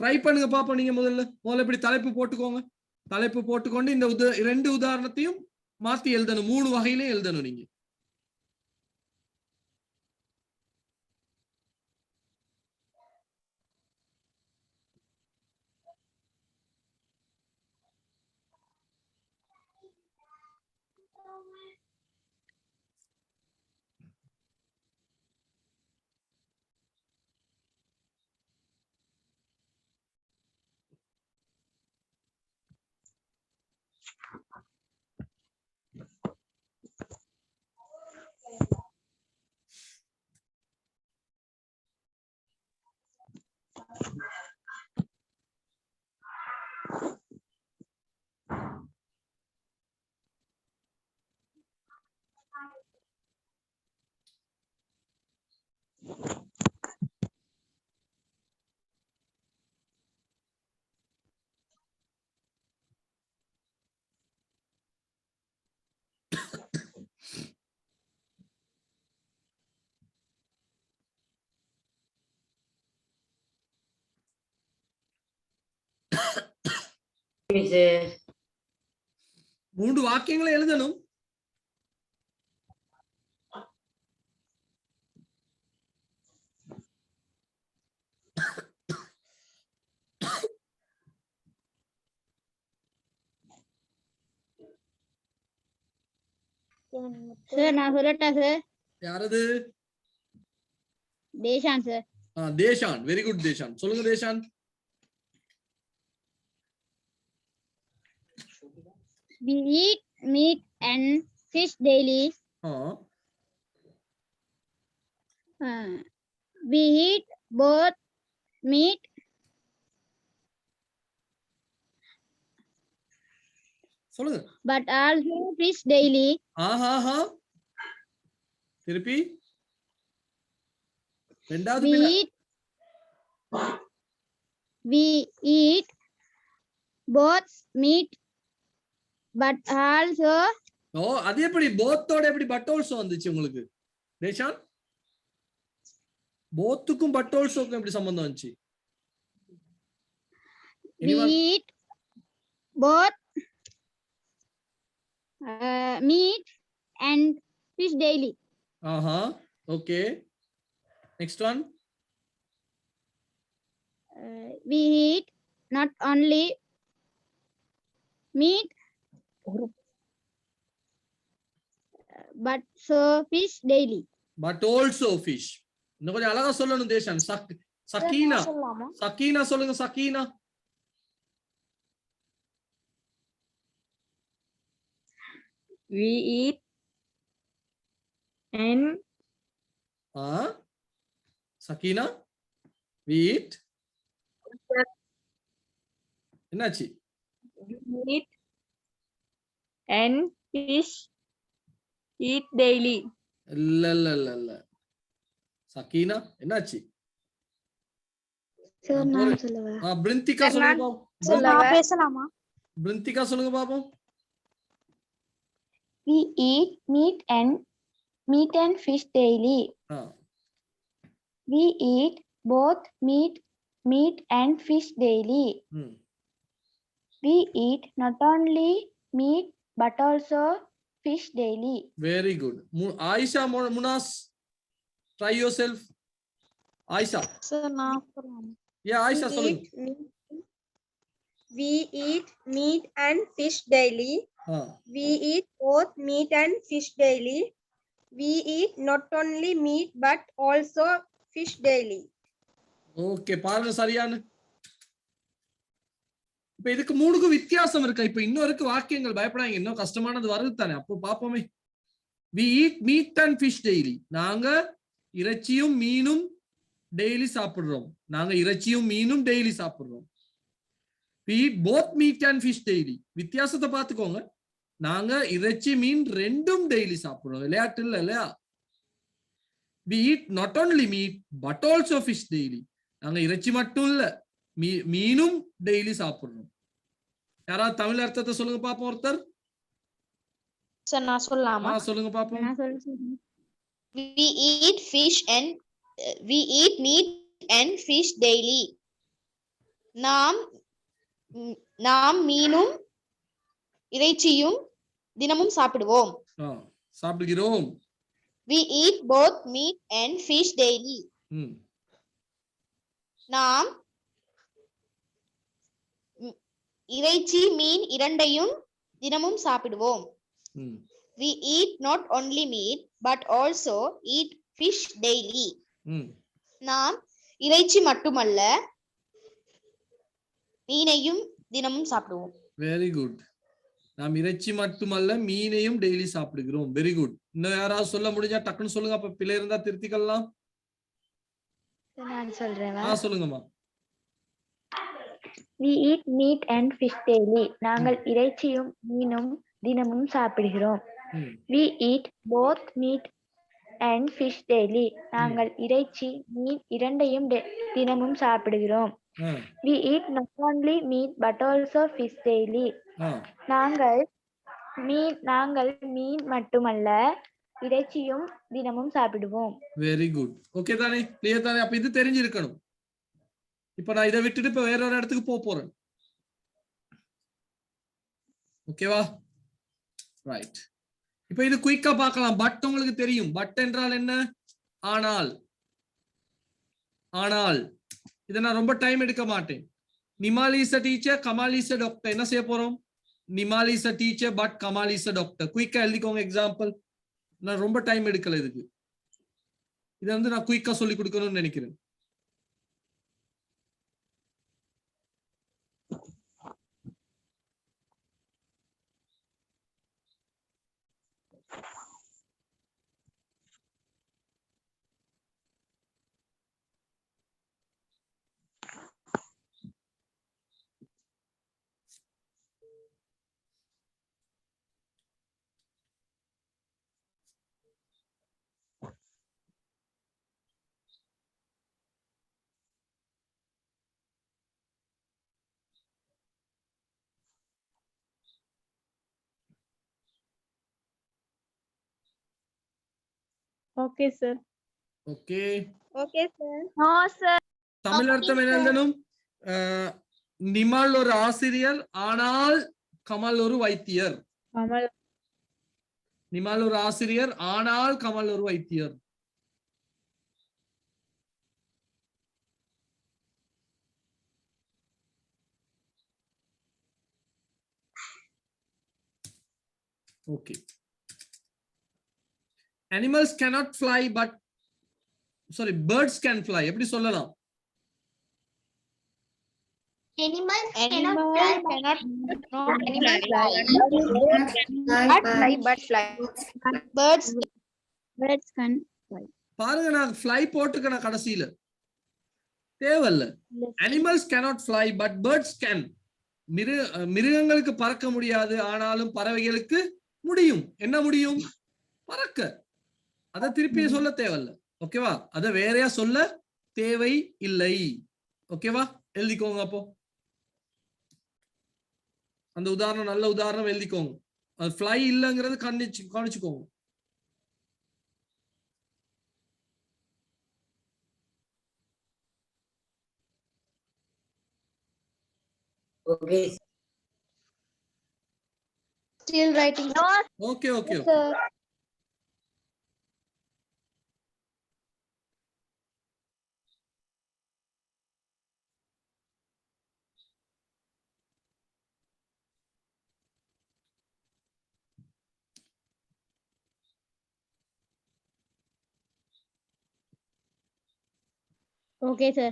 ட்ரை பண்ணுங்க பாப்போம். நீங்க முதல்ல இப்படி தலைப்பு போட்டுக்கோங்க. தலைப்பு போட்டுக்கொண்டு இந்த ரெண்டு உதாரணத்தையும் மாத்தி எழுதணும், 3 வகையிலையும் எழுதணும் நீங்க.
சார்
3 வாக்கியங்களை எழுதணும்.
சார் நான் சொல்லட்டா சார்?
யாரது?
Deshan sir.
Deshan, very good Deshan. சொல்லுங்க Deshan.
We eat meat and fish daily. We eat both meat
சொல்லுங்க.
but also fish daily.
திருப்பி ரெண்டாவது
we eat both meat but also.
அது எப்படி போத்தோட எப்படி பட் ஆல்சோ வந்துச்சு உங்களுக்கு தேஷான்? போத்துக்கும் பட் ஆல்சோக்கும் எப்படி சம்பந்தம் வந்துச்சு?
We eat both meat and fish daily.
Okay, next one.
We eat not only meat but so fish daily.
But also fish. இன்னும் கொஞ்சம் அழகா சொல்லணும் தேஷான். சக்கீனா, சக்கீனா சொல்லுங்க. Sakina.
We eat and
Sakina, we eat. என்னாச்சு?
meat and fish eat daily.
இல்ல சக்கீனா என்னாச்சு?
சார் நான் சொல்லவா?
பிரிந்திகா
Sir,
சொல்லுங்க
நான்
பாப்போம்.
நான் பேசலாமா?
பிரிந்திகா சொல்லுங்க பாப்போம்.
We eat meat and fish daily.
Ah,
We eat both meat and fish daily.
ம்.
We eat not only meat but also fish daily.
Very good. Aisha Munas, try yourself. Aisha.
Sir நான் சொல்லலாமா?
Yeah, Aisha சொல்லுங்க.
We eat meat and fish daily.
Ah,
We eat both meat and fish daily. We eat not only meat but also fish daily.
Okay, பாருங்க சரியானு. இப்ப இதுக்கு மூணுக்கும் வித்தியாசம் இருக்கா? இப்ப இன்னும் இருக்கு வாக்கியங்கள், பயப்படாங்க, இன்னும் கஷ்டமானது வருது தானே. அப்போ பாப்போமே. We eat meat and fish daily. நாங்க இறைச்சியும் மீனும் டெய்லி சாப்பிடுறோம். நாங்க இறைச்சியும் மீனும் டெய்லி சாப்பிடுறோம். We eat both meat and fish daily. வித்தியாசத்தை பார்த்துக்கோங்க. நாங்க இறைச்சி மீன் ரெண்டும் டெய்லி சாப்பிடுறோம். விளையாட்டு இல்ல இல்லையா? We eat not only meat but also fish daily. நாங்க இறைச்சி மட்டும் இல்ல, மீனும் டெய்லி சாப்பிடுறோம். யாராவது தமிழ் அர்த்தத்தை சொல்லுங்க பாப்போம் ஒருத்தர்.
சார் நான் சொல்லலாமா?
சொல்லுங்க பாப்போம்.
நான் சொல்றேன்.
We eat meat and fish daily. நாம் மீனும் இறைச்சியும் தினமும் சாப்பிடுவோம்.
சாப்பிடுகிறோம்.
We eat both meat and fish daily. நாம் இறைச்சி மீன் இரண்டையும் தினமும் சாப்பிடுவோம். We eat not only meat but also eat fish daily. நாம் இறைச்சி மட்டுமல்ல மீனையும் தினமும் சாப்பிடுவோம்.
Very good. நாம் இறைச்சி மட்டுமல்ல மீனையும் டெய்லி சாப்பிடுகிறோம். Very good. இன்னும் யாராவது சொல்ல முடிஞ்சா டக்குன்னு சொல்லுங்க, அப்ப பிள்ளை இருந்தா திருத்திக்கலாம்.
நான் சொல்றேன்.
சொல்லுங்கம்மா.
We eat meat and fish daily. நாங்கள் இறைச்சியும் மீனும் தினமும் சாப்பிடுகிறோம். We eat both meat and fish daily. நாங்கள் இறைச்சி மீன் இரண்டையும் தினமும் சாப்பிடுகிறோம். We eat not only meat but also fish daily. நாங்கள் மீன் மட்டுமல்ல இறைச்சியும் தினமும் சாப்பிடுவோம்.
Very good. ஓகே தானே, கிளியர் தானே? அப்ப இது தெரிஞ்சிருக்கணும். இப்ப நான் இதை விட்டுட்டு இப்ப வேற ஒரு இடத்துக்கு போறேன். ஓகேவா? ரைட். இப்ப இது குயிக்கா பார்க்கலாம். பட் உங்களுக்கு தெரியும். பட் என்றால் என்ன? ஆனால். ஆனால் இதை நான் ரொம்ப டைம் எடுக்க மாட்டேன். Nimal is a teacher, Kamal is a doctor. என்ன செய்ய போறோம்? Nimal is a teacher but Kamal is a doctor. குயிக்கா எழுதிக்கோங்க எக்ஸாம்பிள். நான் ரொம்ப டைம் எடுக்கல இதுக்கு. இதை வந்து நான் குயிக்கா சொல்லி கொடுக்கணும்னு நினைக்கிறேன்.
Okay, sir.
Okay.
Okay, sir.
No, sir.
Tamil அர்த்தம் என்ன எழுதணும்? நிமால் ஒரு ஆசிரியர் ஆனால் கமல் ஒரு வைத்தியர். நிமால் ஒரு ஆசிரியர் ஆனால் கமல் ஒரு வைத்தியர். Okay. Animals cannot fly but birds can fly. எப்படி சொல்லலாம்?
Animals
cannot
fly. Birds
can fly.
பாருங்க, நான் fly போட்டுக்கணும் கடைசியில. தேவையில்ல. Animals cannot fly but birds can. மிருகங்களுக்கு பறக்க முடியாது, ஆனாலும் பறவைகளுக்கு முடியும். என்ன முடியும்? பறக்க. அத திருப்பி சொல்ல தேவையில்ல. ஓகேவா? அத வேறையா சொல்ல தேவை இல்லை. ஓகேவா? எழுதிக்கோங்க அப்போ. அந்த உதாரணம் நல்ல உதாரணம் எழுதிக்கோங்க. அது fly இல்லங்கிறது கவனிச்சுக்கோங்க.
Okay.
Still writing.
Okay, okay, okay.
Sir.
Okay, sir.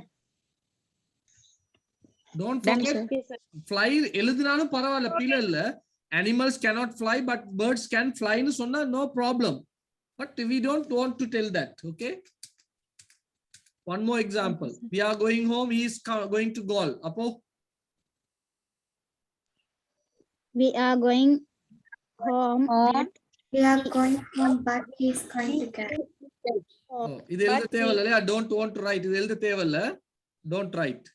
Don't
Done,
forget,
sir.
Okay, sir.
fly எழுதினாலும் பரவாயில்ல, பிழை இல்ல. Animals cannot fly, but birds can fly ன்னு சொன்னா no problem. But we don't want to tell that, okay? One more example. We are going home, he is going to golf. Appo?
We are going home, but
We are going home, but he is going to get.
Oh, இது எழுத தேவையில்ல இல்லையா? Don't want to write. இது எழுத தேவையில்ல. Don't write.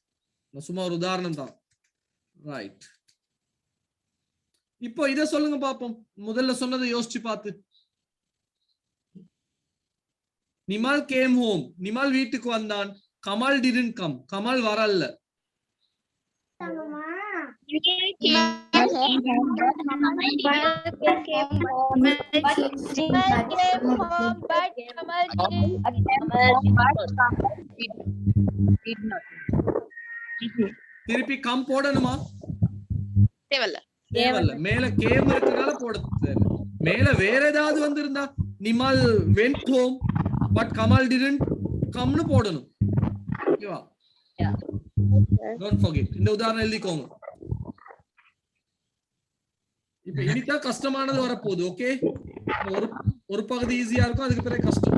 நான் சும்மா ஒரு உதாரணம் தான். Right. இப்போ இத சொல்லுங்க பாப்போம். முதல்ல சொன்னதை யோசிச்சு பார்த்து. Nimal came home. நிமால் வீட்டுக்கு வந்தான். Kamal didn't come. கமால் வரல. திருப்பி கம் போடணுமா?
தேவையில்ல.
தேவையில்ல. மேல கேம் இருக்கனால போட தேவை. மேல வேற ஏதாவது வந்திருந்தா Nimal went home but Kamal didn't come னு போடணும். ஓகேவா? Don't forget. இந்த உதாரணம் எழுதிக்கோங்க. இப்போ இனிதான் கஷ்டமானது வரப்போகுது. ஓகே, ஒரு பகுதி ஈஸியா இருக்கும், அதுக்கு பிறகு கஷ்டம்.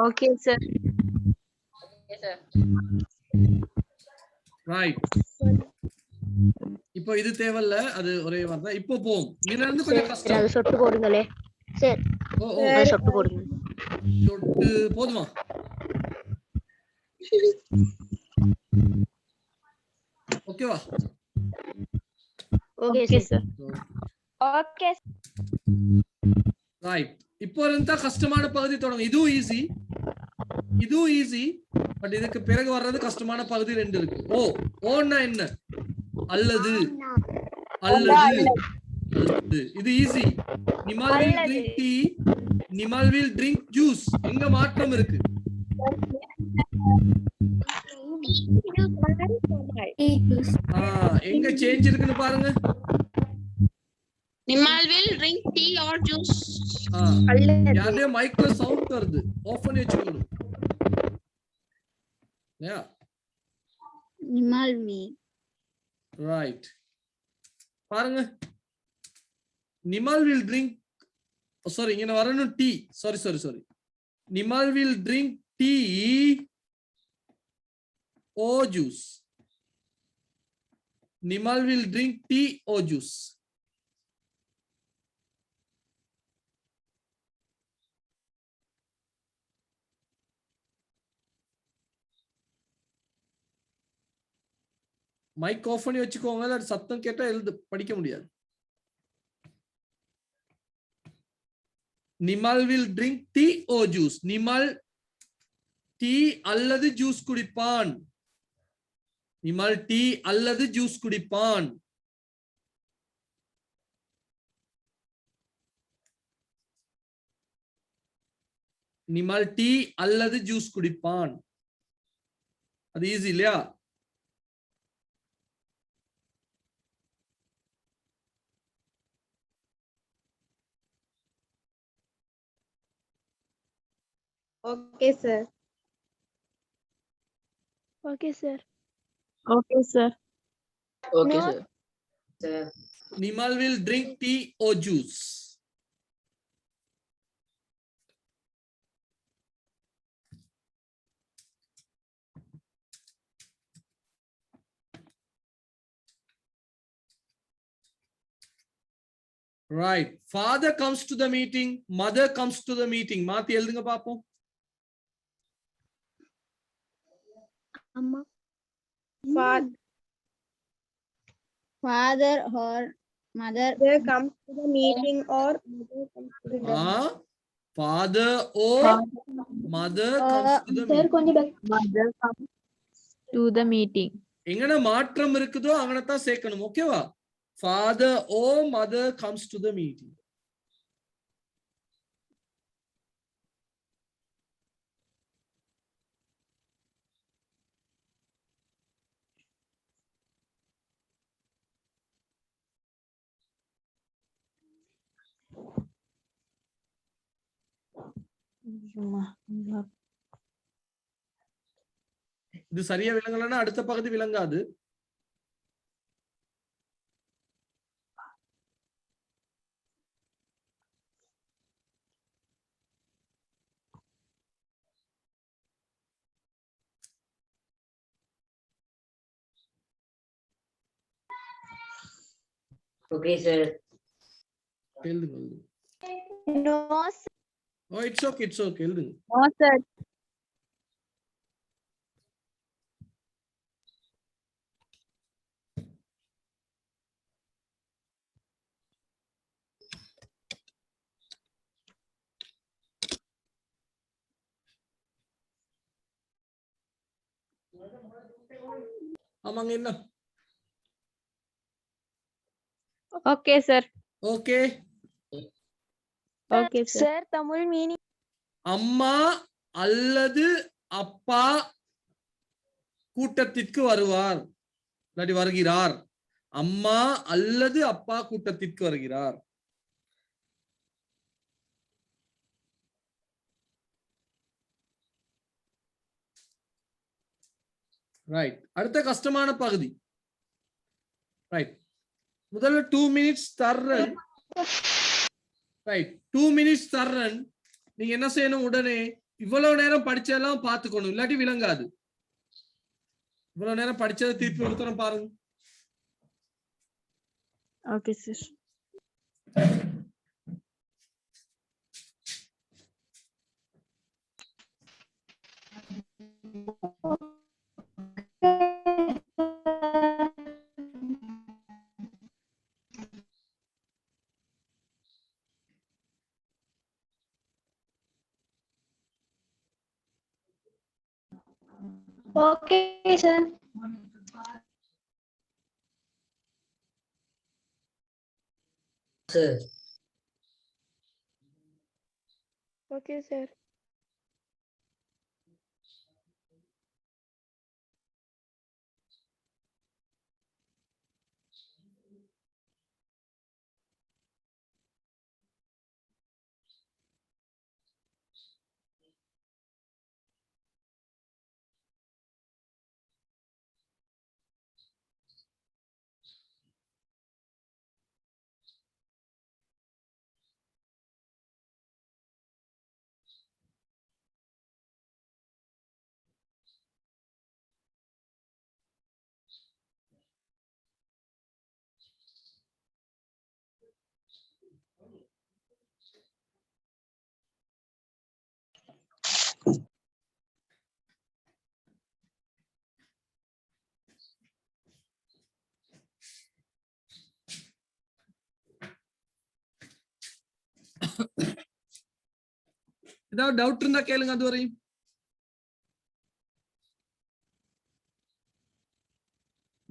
Okay, sir.
Yes, sir.
Right. இப்போ இது தேவையில்ல, அது ஒரே வார்த்தை. இப்போ போவோம். இதுல இருந்து கொஞ்சம் கஷ்டம்.
அது சொட்டு போடுங்களே. சரி.
ஓ
அது சொட்டு போடுங்க.
சொட்டு போதுமா? ஓகேவா?
Okay, sir.
okay.
ரைட். இப்போ இருந்தா கஷ்டமான பகுதி தொடங்கும். இதுவும் ஈஸி, இதுவும் ஈஸி. பட் இதுக்கு பிறகு வர்றது கஷ்டமான பகுதி ரெண்டு இருக்கு. ஓ, ஓன்னா என்ன? அல்லது, அல்லது, அல்லது. இது easy. Nimal will drink tea, Nimal will drink juice. எங்க மாற்றம் இருக்கு? எங்க சேஞ்ச் இருக்குன்னு பாருங்க.
Nimal will drink tea or juice.
யாரே மைக்ல சவுண்ட் வருது, ஆஃப் பண்ணி வச்சுக்கணும். Yeah,
Nimal we.
ரைட். பாருங்க, நிமால் will drink, சாரி இங்க வரணும் tea. Sorry. Nimal will drink tea or juice. Nimal will drink tea or juice. Mic off பண்ணி வச்சுக்கோங்க, அது சத்தம் கேட்டா படிக்க முடியாது. Nimal will drink tea or juice. Nimal tea அல்லது ஜூஸ் குடிப்பான். நிமால் டீ அல்லது ஜூஸ் குடிப்பான். நிமால் டீ அல்லது ஜூஸ் குடிப்பான். அது ஈஸி இல்லையா?
Okay, sir.
Okay, sir. Okay, sir.
Okay,
No.
sir. Sir.
Nimal will drink tea or juice. Right. Father comes to the meeting, mother comes to the meeting. மாத்தி எழுதுங்க பாப்போம்.
அம்மா
Father
father or mother
comes to the meeting or mother comes to the
Father or mother comes to the meeting.
Mother comes to the meeting.
எங்கன மாற்றம் இருக்குதோ அங்கன தான் சேர்க்கணும். ஓகேவா? Father or mother comes to the meeting. இது சரியா விளங்கலன்னா அடுத்த பகுதி விளங்காது.
Okay, sir.
எழுதுங்க.
no
Oh, it's okay, it's okay. எழுதுங்க.
No, sir.
ஆமாங்க என்ன?
Okay, sir.
Okay.
Okay, sir.
Sir, Tamil meaning
அம்மா அல்லது அப்பா கூட்டத்திற்கு வருவார். இல்லாட்டி வருகிறார். அம்மா அல்லது அப்பா கூட்டத்திற்கு வருகிறார். ரைட். அடுத்த கஷ்டமான பகுதி. ரைட். முதல்ல 2 minutes தர்றேன். ரைட். 2 minutes தர்றேன். நீங்க என்ன செய்யணும்? உடனே இவ்வளவு நேரம் படிச்சதெல்லாம் பார்த்துக்கணும், இல்லாட்டி விளங்காது. இவ்வளவு நேரம் படிச்சதை திருப்பி ஒரு தரம் பாருங்க.
Okay, sir.
Okay, sir.
Sir.
okay, sir.
ஏதாவது டவுட் இருந்தா கேளுங்க. அது வரையும்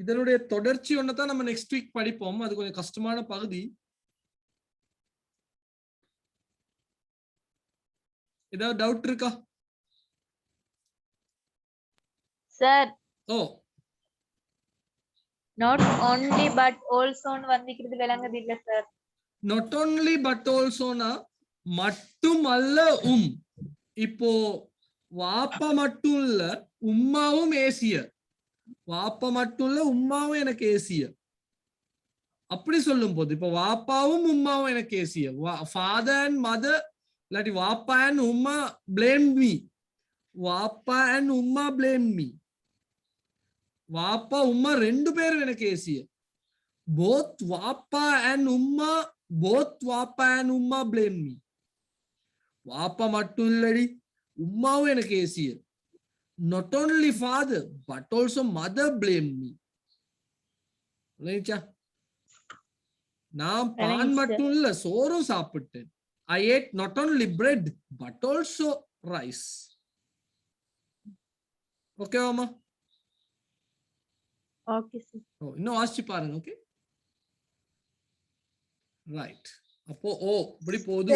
இதனுடைய தொடர்ச்சி ஒன்னதான் நம்ம நெக்ஸ்ட் வீக் படிப்போம். அது கொஞ்சம் கஷ்டமான பகுதி. ஏதாவது டவுட் இருக்கா?
Sir,
O,
not only but also வந்திக்கிறது விளங்குது இல்ல sir.
not only but also னா மட்டும் அல்ல இப்போ வாப்பா மட்டும் இல்ல, உம்மாவும் ஏசியர். வாப்பா மட்டும் இல்ல, உம்மாவும் எனக்கு ஏசியர். அப்படி சொல்லும் போது இப்ப வாப்பாவும் உம்மாவும் எனக்கு ஏசியர். ஃபாதர் அண்ட் மதர் இல்லாட்டி வாப்பா அண்ட் உம்மா பிளேம் மீ. வாப்பா அண்ட் உம்மா பிளேம் மீ. வாப்பா உம்மா ரெண்டு பேரும் எனக்கு ஏசியர். போத் வாப்பா அண்ட் உம்மா both வாப்பா and உம்மா blame me. வாப்பா மட்டும் இல்லடி, உம்மாவும் எனக்கு easier. Not only father but also mother blame me. இல்லையா? நான் பான் மட்டும் இல்ல சோறும் சாப்பிட்டேன். I ate not only bread but also rice. Okay மாமா?
Okay sir.
இன்னும் வாசிச்சு பாருங்க. Okay right. அப்போ ஓ இப்படி போகுது.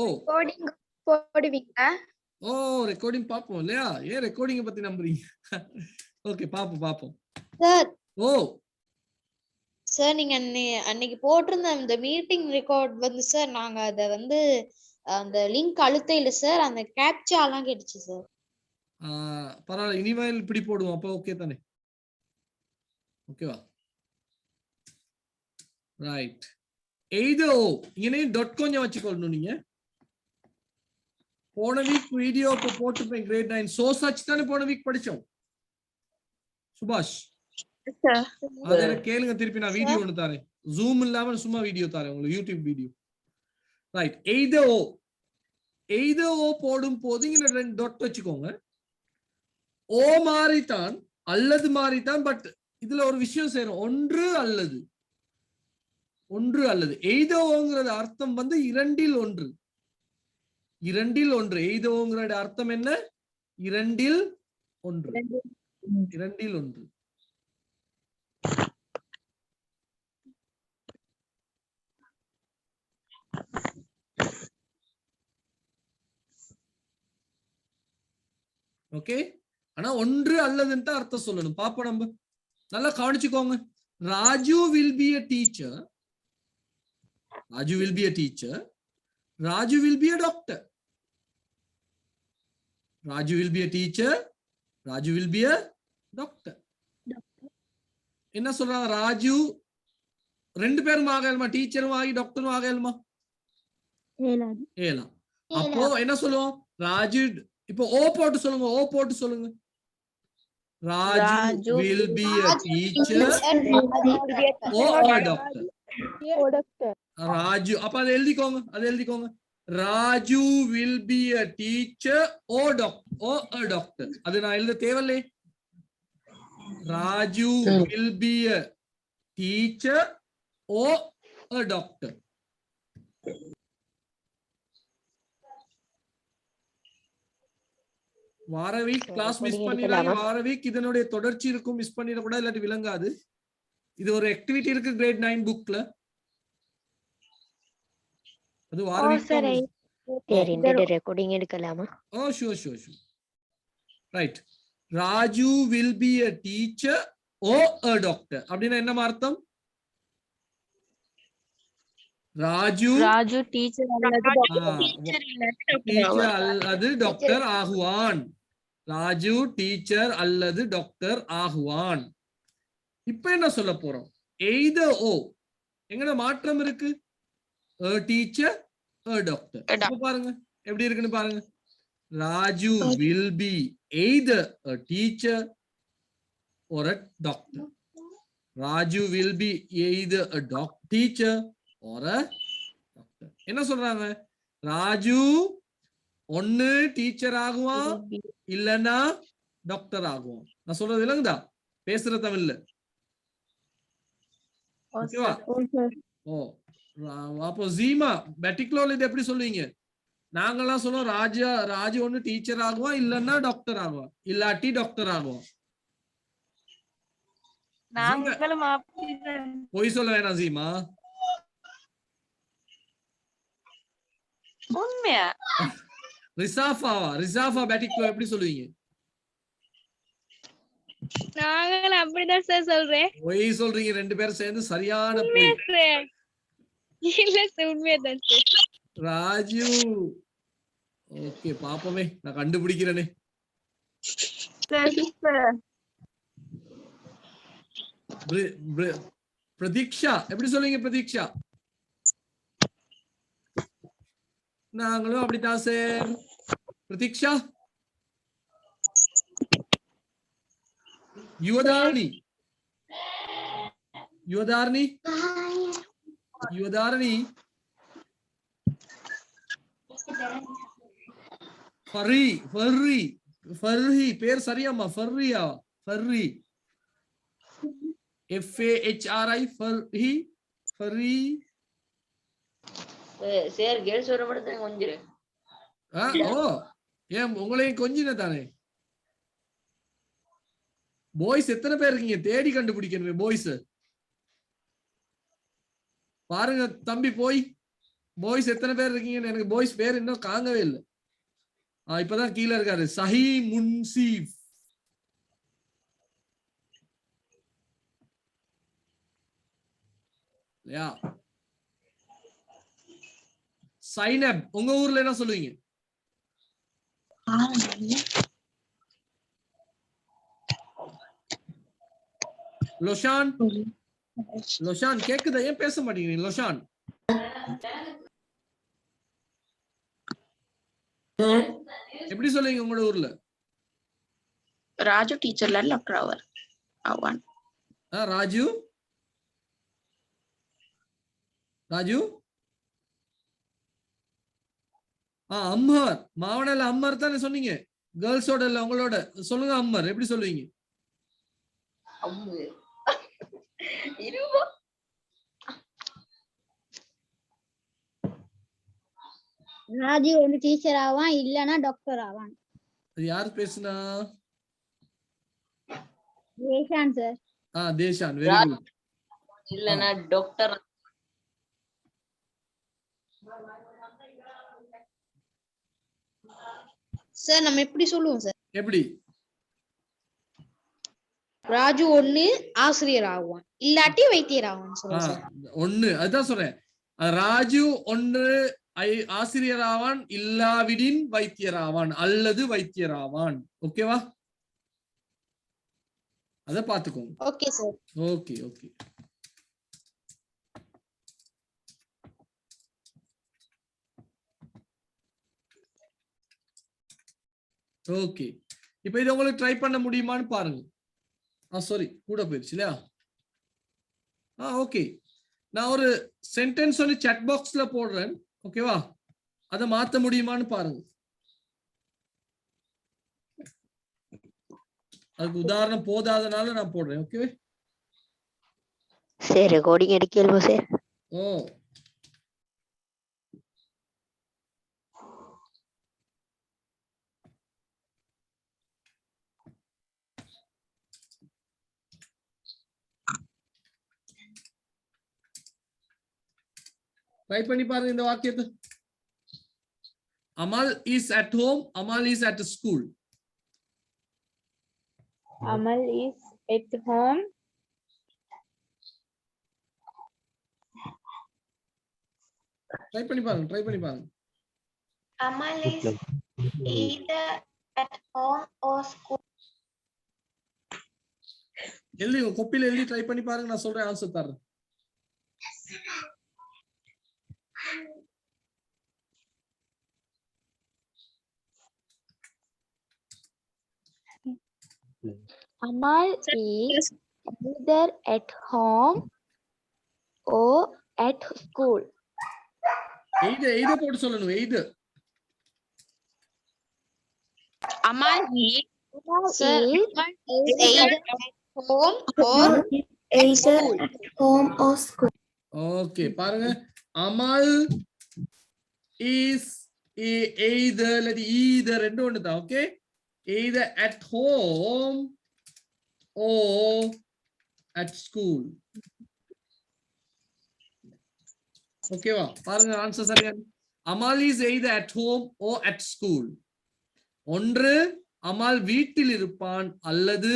ஓ
கோடிங் போடுவீங்களா?
ஓ ரெக்கார்டிங் பாப்போம் இல்லையா? ஏன் ரெக்கார்டிங் பத்தி நம்புறீங்க? ஓகே பாப்போம்.
சார்
ஓ
சார் நீங்க அன்னைக்கு போட்டிருந்த அந்த மீட்டிங் ரெக்கார்ட் வந்து சார் நாங்க அத வந்து அந்த லிங்க் அழுத்த இல்ல சார், அந்த கேப்சா எல்லாம் கேட்டுச்சு சார்.
பரவாயில்ல, இனிமேல் இப்படி போடுவோம். அப்போ ஓகே தானே? ஓகேவா? ரைட். எய்தோ இங்கே டாட் கொஞ்சம் வச்சுக்கொள்ளணும். நீங்க போன வீக் வீடியோ இப்போ போட்டுப்பேன். கிரேட் 9 சோ சச் தானே போன வீக் படிச்சோம். சுபாஷ் அத கேளுங்க திருப்பி. நான் வீடியோ ஒன்று தரேன். ஜூம் இல்லாம சும்மா வீடியோ தரேன் உங்களுக்கு, யூடியூப் வீடியோ. ரைட். எய்தோ போடும் போது இங்க 2 டாட் வச்சுக்கோங்க. ஓ மாறித்தான் அல்லது மாறித்தான், பட் இதுல ஒரு விஷயம் சேரும். ஒன்று அல்லது எய்தோங்கிறது அர்த்தம் வந்து இரண்டில் ஒன்று. எய்தோங்கிறோட அர்த்தம் என்ன? இரண்டில் ஒன்று. ஓகே. ஆனா ஒன்று அல்லதுன்னு தான் அர்த்தம் சொல்லணும். பாப்போம், நம்ம நல்லா கவனிச்சுக்கோங்க. Raju will be a teacher. Raju will be a doctor. Raju will be a doctor. என்ன சொல்றாங்க? ராஜு 2 பேரும் ஆகலுமா? டீச்சரும் ஆகி டாக்டரும் ஆகலுமா? ஏலாம். அப்போ என்ன சொல்லுவோம்? ராஜு இப்போ ஓ போட்டு சொல்லுங்க. Raju will be a teacher or a doctor. Raju அப்ப அதை எழுதிக்கோங்க. Raju will be a teacher or a doctor. அது நான் எழுத தேவையில்லை. Raju will be a teacher or a doctor. வார வீக் கிளாஸ் மிஸ் பண்ணிடாதீங்க. வார வீக் இதனுடைய தொடர்ச்சி இருக்கும். மிஸ் பண்ணிட கூட, இல்லாட்டி விளங்காது. இது ஒரு ஆக்டிவிட்டி இருக்கு கிரேட் 9 புக்ல. அது வார வீக்
ரெக்கார்டிங் எடுக்கலாமா?
ஓ sure. Right. Raju will be a teacher or a doctor. அப்படினா என்ன அர்த்தம்? ராஜு
டீச்சர்
அல்லது டாக்டர் ஆகுவான். ராஜு டீச்சர் அல்லது டாக்டர் ஆகுவான். இப்ப என்ன சொல்ல போறோம்? எய்தர் ஓ. எங்கட மாற்றம் இருக்கு. a teacher a doctor. பாருங்க எப்படி இருக்குன்னு பாருங்க. Raju will be either a teacher or a doctor. Raju will be either a teacher or a doctor. என்ன சொல்றாங்க? ராஜு ஒன்னு டீச்சர் ஆகுவான், இல்லன்னா டாக்டர் ஆகுவான். நான் சொல்றது விளங்குதா? பேசுற தமிழ்ல. ஓகேவா? ஓ அப்போ ஜீமா பேட்டிக்லோல இது எப்படி சொல்லுவீங்க? நாங்கெல்லாம் சொல்லுவோம் ராஜு ஒன்னு டீச்சர் ஆகுவான், இல்லன்னா டாக்டர் ஆகுவான், இல்லாட்டி டாக்டர் ஆகுவான். பொய் சொல்ல வேணாம் ஜீமா.
உண்மையா?
ரிசாஃபா பேட்டிக்லோ எப்படி சொல்லுவீங்க?
நாங்க அப்படிதான் சார் சொல்றேன்.
பொய் சொல்றீங்க 2 பேரும் சேர்ந்து. சரியான பொய்.
இல்ல சார், உண்மையாதான் சார்.
ராஜு ஓகே பாப்போமே, நான் கண்டுபிடிக்கிறேனே. பிரதீக்ஷா எப்படி சொல்லுவீங்க? பிரதீக்ஷா. நாங்களும் அப்படித்தான் சார். பிரதீக்ஷா. யுவதாரணி ஃபர்ரி ஃபர்ரி ஃபர்ரி பேர் சரியாமா ஃபர்ரியா ஃபர்ரி FAHRI ஃபர்ரி ஃபர்ரி
சார் கேர்ள்ஸ் வர மட்டும் கொஞ்சம்
ஓ ஏன் உங்களையும் கொஞ்சின தானே பாய்ஸ் எத்தனை பேர் இருக்கீங்க தேடி கண்டுபிடிக்கணுமே பாய்ஸ் பாருங்க தம்பி போய் பாய்ஸ் எத்தனை பேர் இருக்கீங்கன்னு எனக்கு பாய்ஸ் பேர் இன்னும் காங்கவே இல்லை இப்பதான் கீழே இருக்காரு சஹி முன்சீப் சைனப் உங்க ஊர்ல என்ன சொல்லுவீங்க லொஷான் லொஷான் கேக்குதா ஏன் பேச மாட்டேங்கிறீங்க லொஷான் எப்படி சொல்லுவீங்க உங்களோட ஊர்ல
ராஜு டீச்சர்ல டாக்டர் ஆவான்
ராஜு ராஜு அம்மர் மாவனல அம்மர் தானே சொன்னீங்க கேர்ள்ஸோட இல்ல உங்களோட சொல்லுங்க அம்மர் எப்படி சொல்லுவீங்க
ராஜு வந்து டீச்சர் ஆவான் இல்லனா டாக்டர் ஆவான்
அது யார் பேசுனா
தேஷான் சார்
தேஷான் வெரி குட்
இல்லனா டாக்டர்
சார் நம்ம எப்படி சொல்லுவோம் சார்
எப்படி
ராஜு ஒண்ணு ஆசிரியர் ஆவான் இல்லாட்டி வைத்தியர் ஆவான் சொல்லுங்க சார்
ஒண்ணு அதான் சொல்றேன் ராஜு ஒன்று ஆசிரியர் ஆவான் இல்லாவிடின் வைத்தியர் ஆவான் அல்லது வைத்தியர் ஆவான் ஓகேவா அத பாத்துக்கோங்க
okay sir
okay okay okay இப்போ இது உங்களுக்கு ட்ரை பண்ண முடியுமான்னு பாருங்க சாரி கூட போயிடுச்சு இல்லையா ஓகே நான் ஒரு சென்டென்ஸ் வந்து chat பாக்ஸ்ல போடுறேன் ஓகேவா அதை மாத்த முடியுமான்னு பாருங்க அதுக்கு உதாரணம் போதாதனால நான் போடுறேன் ஓகே
சார் ரெக்கார்டிங் எடுக்கலுமா சார்
ஓ ட்ரை பண்ணி பாருங்க இந்த வாக்கியத்தை அமல் is at home அமல் is at school
Amal is at home.
Try பண்ணி பாருங்க
Amal is either at home or school.
எழுதி கொப்பில எழுதி ட்ரை பண்ணி பாருங்க நான் சொல்றேன் ஆன்சர் தரேன்
Amal is either at home or at school.
எய்த போட்டு சொல்லணும் எய்த
Amal is
either at home or
either at home or school.
Okay பாருங்க அமல் is either இல்ல either ரெண்டு ஒண்ணு தான் okay either at home or at school ஓகேவா பாருங்க ஆன்சர் சரியா அமல் is either at home or at school ஒன்று அமல் வீட்டில் இருப்பான் அல்லது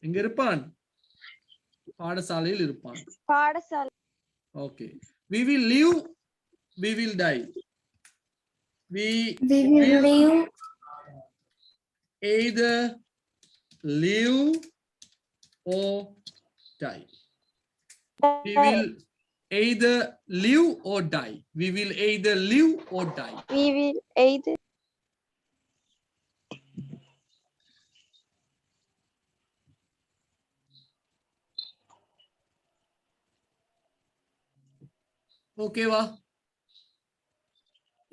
எங்க இருப்பான் பாடசாலையில் இருப்பான்
பாடசாலை.
Okay we will live we will die we
will live
either live or die we will either live or die we will either live or die
We will either
ஓகேவா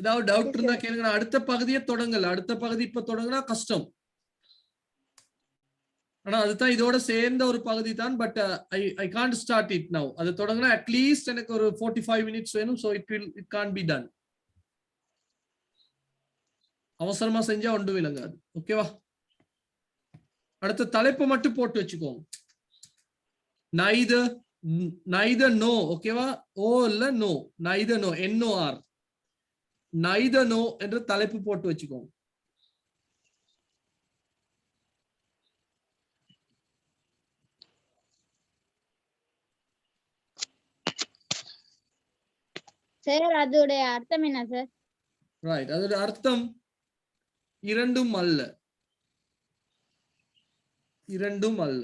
ஏதாவது டவுட் இருந்தா கேளுங்க. அடுத்த பகுதியை தொடங்கல. அடுத்த பகுதி இப்ப தொடங்கினா கஷ்டம். ஆனா அதுதான் இதோட சேர்ந்த ஒரு பகுதி தான். But I can't start it now. அது தொடங்கினா அட்லீஸ்ட் எனக்கு ஒரு 45 மினிட்ஸ் வேணும். So it can be done. அவசரமா செஞ்சா ஒன்று விளங்காது. ஓகேவா? அடுத்த தலைப்பு மட்டும் போட்டு வச்சுக்கோங்க. neither no. ஓகேவா? ஓ இல்ல no. neither no. NOR. neither no என்ற தலைப்பு போட்டு வச்சுக்கோங்க.
சார் அதோட அர்த்தம் என்ன சார்?
ரைட். அதோட அர்த்தம் இரண்டும் அல்ல. இரண்டும் அல்ல.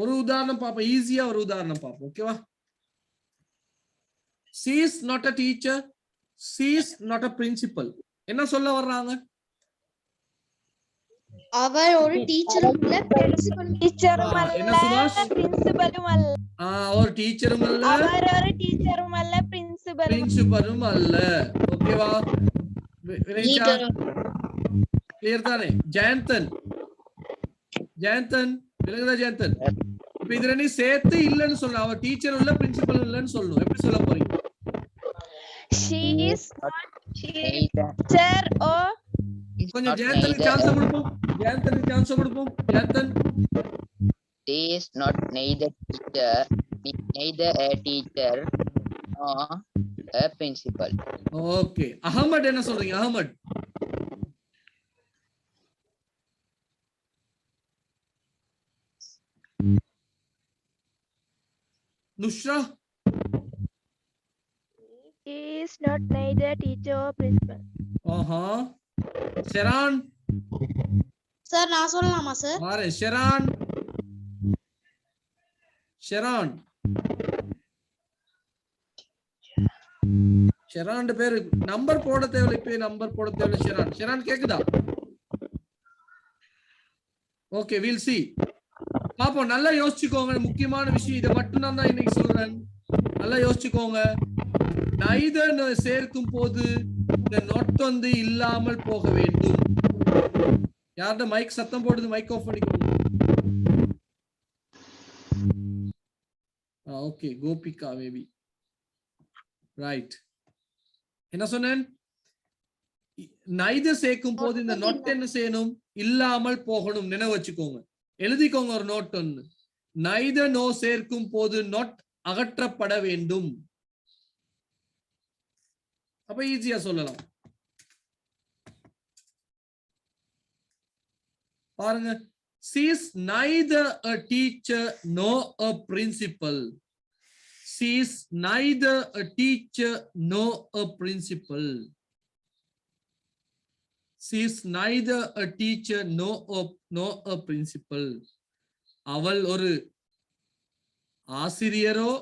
ஒரு உதாரணம் பாப்போம். ஈஸியா ஒரு உதாரணம் பாப்போம். ஓகேவா? she is not a teacher, she is not a principal. என்ன சொல்ல வர்றாங்க?
அவர் ஒரு டீச்சரும் இல்ல பிரின்சிபலும்
டீச்சரும்
என்ன
அல்ல
சுபாஷ்?
பிரின்சிபலும் அல்ல.
ஒரு டீச்சரும் அல்ல,
அவர் ஒரு டீச்சரும் அல்ல பிரின்சிபலும்
பிரின்சிபலும் அல்ல. ஓகேவா? வினைச்சா கிளியர் தானே? ஜெயந்தன் விளங்குதா ஜெயந்தன்? இப்ப இதுல நீ சேர்த்து இல்லன்னு சொல்ல. அவர் டீச்சர் இல்ல பிரின்சிபல் இல்லன்னு சொல்லணும். எப்படி சொல்ல போறீங்க?
she is not teacher or
கொஞ்சம் ஜெயந்தனுக்கு சான்ஸ் கொடுப்போம். Jeyanthan
He is not neither a teacher nor a principal.
ஓகே. அகமட் என்ன சொல்றீங்க? Ahamad Nushra
he is not neither teacher or principal.
Sheran
sir நான் சொல்லலாமா சார்?
பாரு ஷெரான் பேரு நம்பர் போட தேவையில்லை. இப்ப நம்பர் போட தேவையில்லை. ஷெரான் கேக்குதா? Okay, will see. பாப்போம். நல்லா யோசிச்சுக்கோங்க. முக்கியமான விஷயம் இதை மட்டும் நான் தான் இன்னைக்கு சொல்றேன். நல்லா யோசிச்சுக்கோங்க. நைதர் சேர்க்கும் போது இந்த நொட் வந்து இல்லாமல் போக வேண்டும். யார்கிட்ட மைக் சத்தம் போடுது? மைக் ஆஃப் பண்ணிக்கோங்க. Okay, Gopika maybe. ரைட். என்ன சொன்னேன்? நைதர் சேர்க்கும் போது இந்த நொட் என்ன செய்யணும்? இல்லாமல் போகணும். நினைவு வச்சுக்கோங்க. எழுதிக்கோங்க ஒரு நோட் ஒன்னு. நைதர் நோ சேர்க்கும் போது நொட் அகற்றப்பட வேண்டும். அப்ப ஈஸியா சொல்லலாம். பாருங்க. she is neither a teacher nor a principal. She is neither a teacher nor a principal. She is neither a teacher nor a principal. அவள் ஒரு ஆசிரியரோ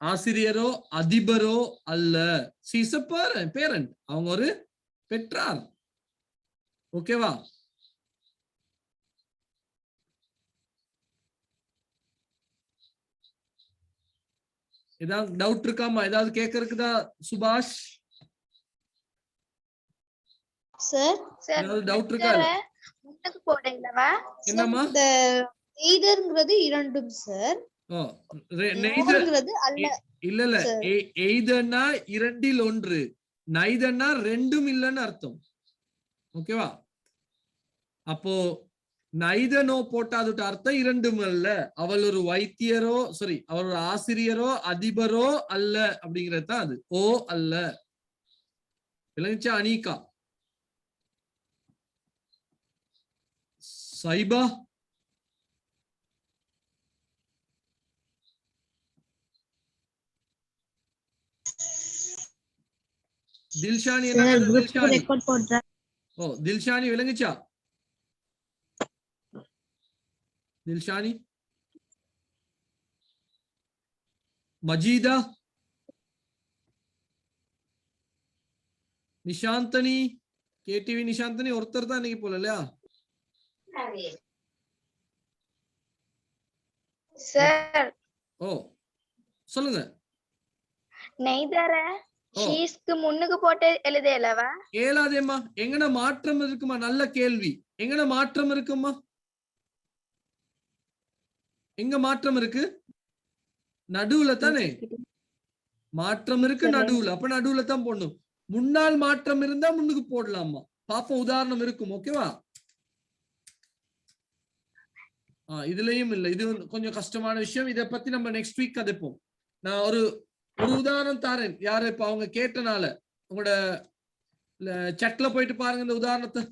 ஆசிரியரோ அதிபரோ அல்ல. she is a parent. அவங்க ஒரு பெற்றார். ஓகேவா? ஏதாவது டவுட் இருக்காமா? ஏதாவது கேக்குறதுக்குதா சுபாஷ்?
சார்
ஏதாவது டவுட் இருக்கா?
முன்னுக்கு போடுங்களா?
என்னம்மா?
இந்த எய்தர்ங்கிறது இரண்டும் சார்.
நெய்தர்ங்கிறது அல்ல. இல்ல எய்தர்னா இரண்டில் ஒன்று, நைதர்னா ரெண்டும் இல்லன்னு அர்த்தம். ஓகேவா? அப்போ நைதர் நோ போட்டாதுட்ட அர்த்தம் இரண்டும் அல்ல. அவள் ஒரு வைத்தியரோ அவர் ஒரு ஆசிரியரோ அதிபரோ அல்ல அப்படிங்கிறது தான் அது. ஓ அல்ல. விளங்குச்சா அனீகா? சைபா? தில்ஷானி என்ன? தில்ஷானி விளங்குச்சா? தில்ஷானி? மஜீதா? நிஷாந்தனி? கேடிவி நிஷாந்தனி ஒருத்தர் தான் இன்னைக்கு போல இல்லையா?
சார்
ஓ சொல்லுங்க.
நெய்தர
ஓ
ஷீஸ்க்கு முன்னுக்கு போட்டு எழுதலவா?
ஏலாதேம்மா. எங்கன மாற்றம் இருக்குமா? நல்ல கேள்வி. எங்கன மாற்றம் இருக்குமா? எங்க மாற்றம் இருக்கு? நடுவுல தானே மாற்றம் இருக்கு. நடுவுல. அப்ப நடுவுல தான் போடணும். முன்னால் மாற்றம் இருந்தா முன்னுக்கு போடலாமா? பாப்போம், உதாரணம் இருக்கும். ஓகேவா? இதுலயும் இல்ல. இது கொஞ்சம் கஷ்டமான விஷயம். இதை பத்தி நம்ம நெக்ஸ்ட் வீக் கதைப்போம். நான் ஒரு உதாரணம் தாரேன். யாரு இப்ப அவங்க கேட்டனால உங்களோட சட்ல போயிட்டு பாருங்க இந்த உதாரணத்தை.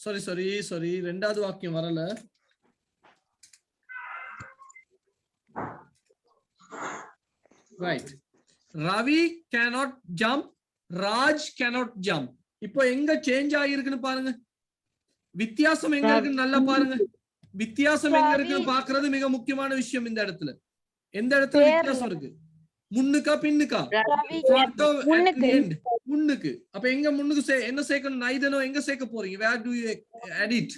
சாரி ரெண்டாவது வாக்கியம் வரல. Right. Ravi cannot jump, Raj cannot jump. இப்போ எங்க சேஞ்ச் ஆகிருக்குன்னு பாருங்க. வித்தியாசம் எங்க இருக்குன்னு நல்லா பாருங்க. வித்தியாசம் எங்க இருக்குன்னு பாக்குறது மிக முக்கியமான விஷயம் இந்த இடத்துல. எந்த இடத்துல வித்தியாசம் இருக்கு? முன்னுக்கா பின்னுக்கா? முன்னுக்கு. அப்ப எங்க முன்னுக்கு என்ன சேர்க்கணும்? நைதனோ எங்க சேர்க்க போறீங்க? where do you add it?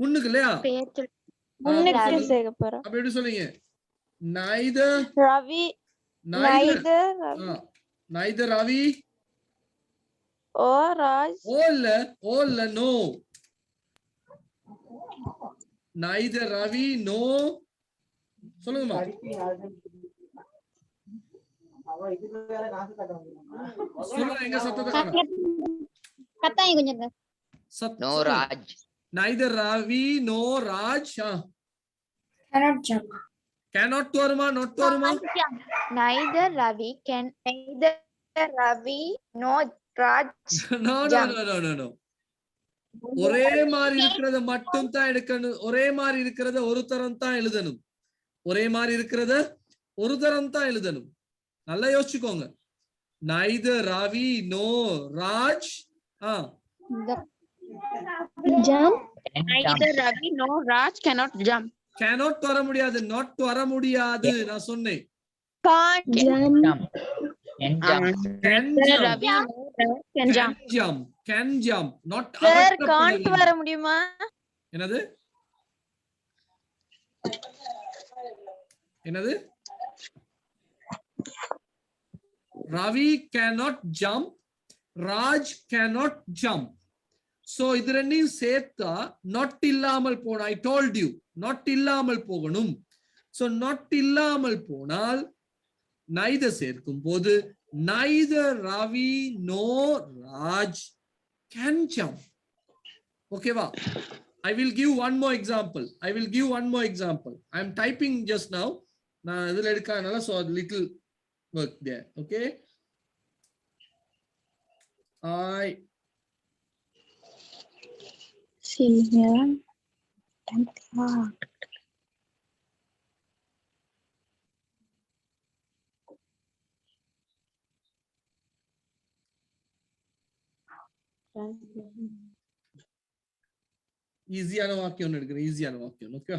முன்னுக்கு இல்லையா?
முன்னுக்கு சேர்க்க போறோம்.
அப்ப எப்படி சொல்றீங்க? neither
Ravi
neither Ravi
or Raj.
ஓ இல்ல no. neither Ravi no. சொல்லுங்கம்மா. சொல்லுங்க எங்க சத்தத்தை காணோம்.
கத்தாய் கொஞ்சம்
No Raj.
neither Ravi no Raj.
cannot jump.
cannot வருமா? not வருமா?
neither Ravi nor Raj
no. ஒரே மாதிரி இருக்கிறத மட்டும் தான் எடுக்கணும். ஒரே மாதிரி இருக்கிறத ஒரு தரம் தான் எழுதணும். ஒரே மாதிரி இருக்கிறத ஒரு தரம் தான் எழுதணும். நல்லா யோசிச்சுக்கோங்க. neither Ravi no Raj
jump.
Neither Ravi nor Raj cannot jump.
cannot வர முடியாது. not வர முடியாது. நான் சொன்னேன்.
Can't jump.
can jump not
Sir, can't வர முடியுமா?
என்னது? Ravi cannot jump, Raj cannot jump. So இது ரெண்டையும் சேர்த்தா not இல்லாமல் போனா, I told you not இல்லாமல் போகணும். So not இல்லாமல் போனால் neither சேர்க்கும் போது neither Ravi nor Raj can jump. Okay va? I will give one more example. I am typing just now. Na idhula edukkanala so little work there. Okay. I
see here.
ஈஸியான வாக்கியம் எடுக்கிறேன். ஈஸியான வாக்கியம். ஓகே.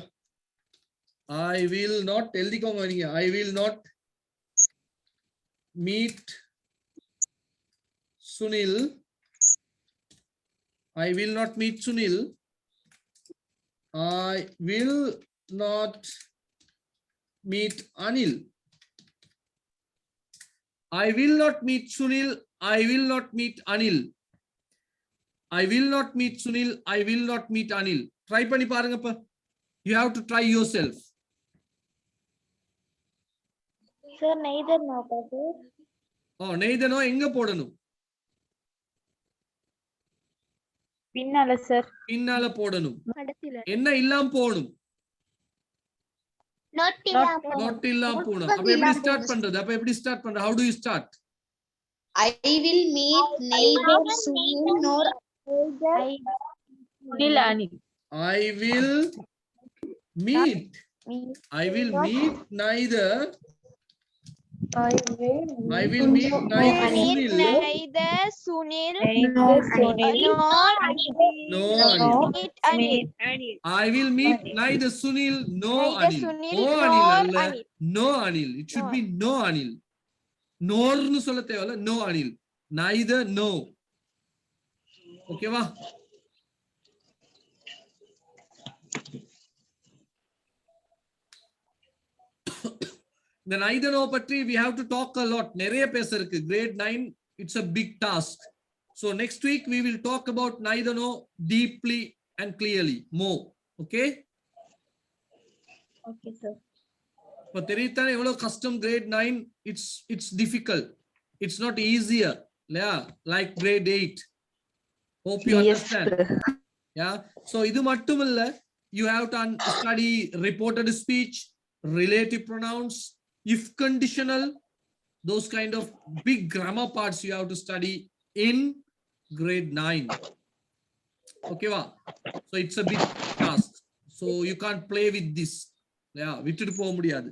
I will not எழுதிக்கோங்க நீங்க. I will not meet Sunil. I will not meet Sunil. I will not meet Anil. I will not meet Sunil. I will not meet Anil. I will not meet Sunil. I will not meet Anil. Try பண்ணி பாருங்க அப்ப. You have to try yourself.
Sir, neither no பாரு.
neither no எங்க போடணும்?
பின்னால சார்.
பின்னால போடணும். என்ன இல்லாம போடணும்?
not
இல்லாம போடணும். அப்ப எப்படி ஸ்டார்ட் பண்றது? How do you start?
I will meet neither Sunil nor
Anil.
I will meet neither. I will meet neither Sunil
Sunil.
No,
Sunil.
No,
No,
Anil.
Anil.
I will meet neither Sunil nor
Neither
Anil.
Sunil
Oh,
nor
Anil alla.
Anil.
No Anil. It should be no Anil. Nor nu solla thevalla. No Anil. Neither, no. Okay va? The neither no பற்றி we have to talk a lot. நிறைய பேச இருக்கு. Grade 9, it's a big task. So next week we will talk about neither no deeply and clearly more. Okay?
Okay, sir.
இப்போ தெரியுதானே எவ்வளவு கஷ்டம் grade 9, it's difficult. It's not easier. Yeah, like grade 8. Hope you understand. Yeah. So இது மட்டும் இல்ல, you have to study reported speech, relative pronouns, if conditional, those kind of big grammar parts you have to study in grade 9. Okay va? So it's a big task. So you can't play with this. Yeah, விட்டுட்டு போக முடியாது.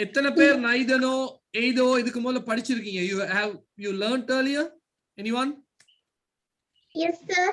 எத்தனை பேர் நைதனோ எய்தோ இதுக்கு முதல்ல படிச்சிருக்கீங்க? You learned earlier? Anyone?
Yes, sir.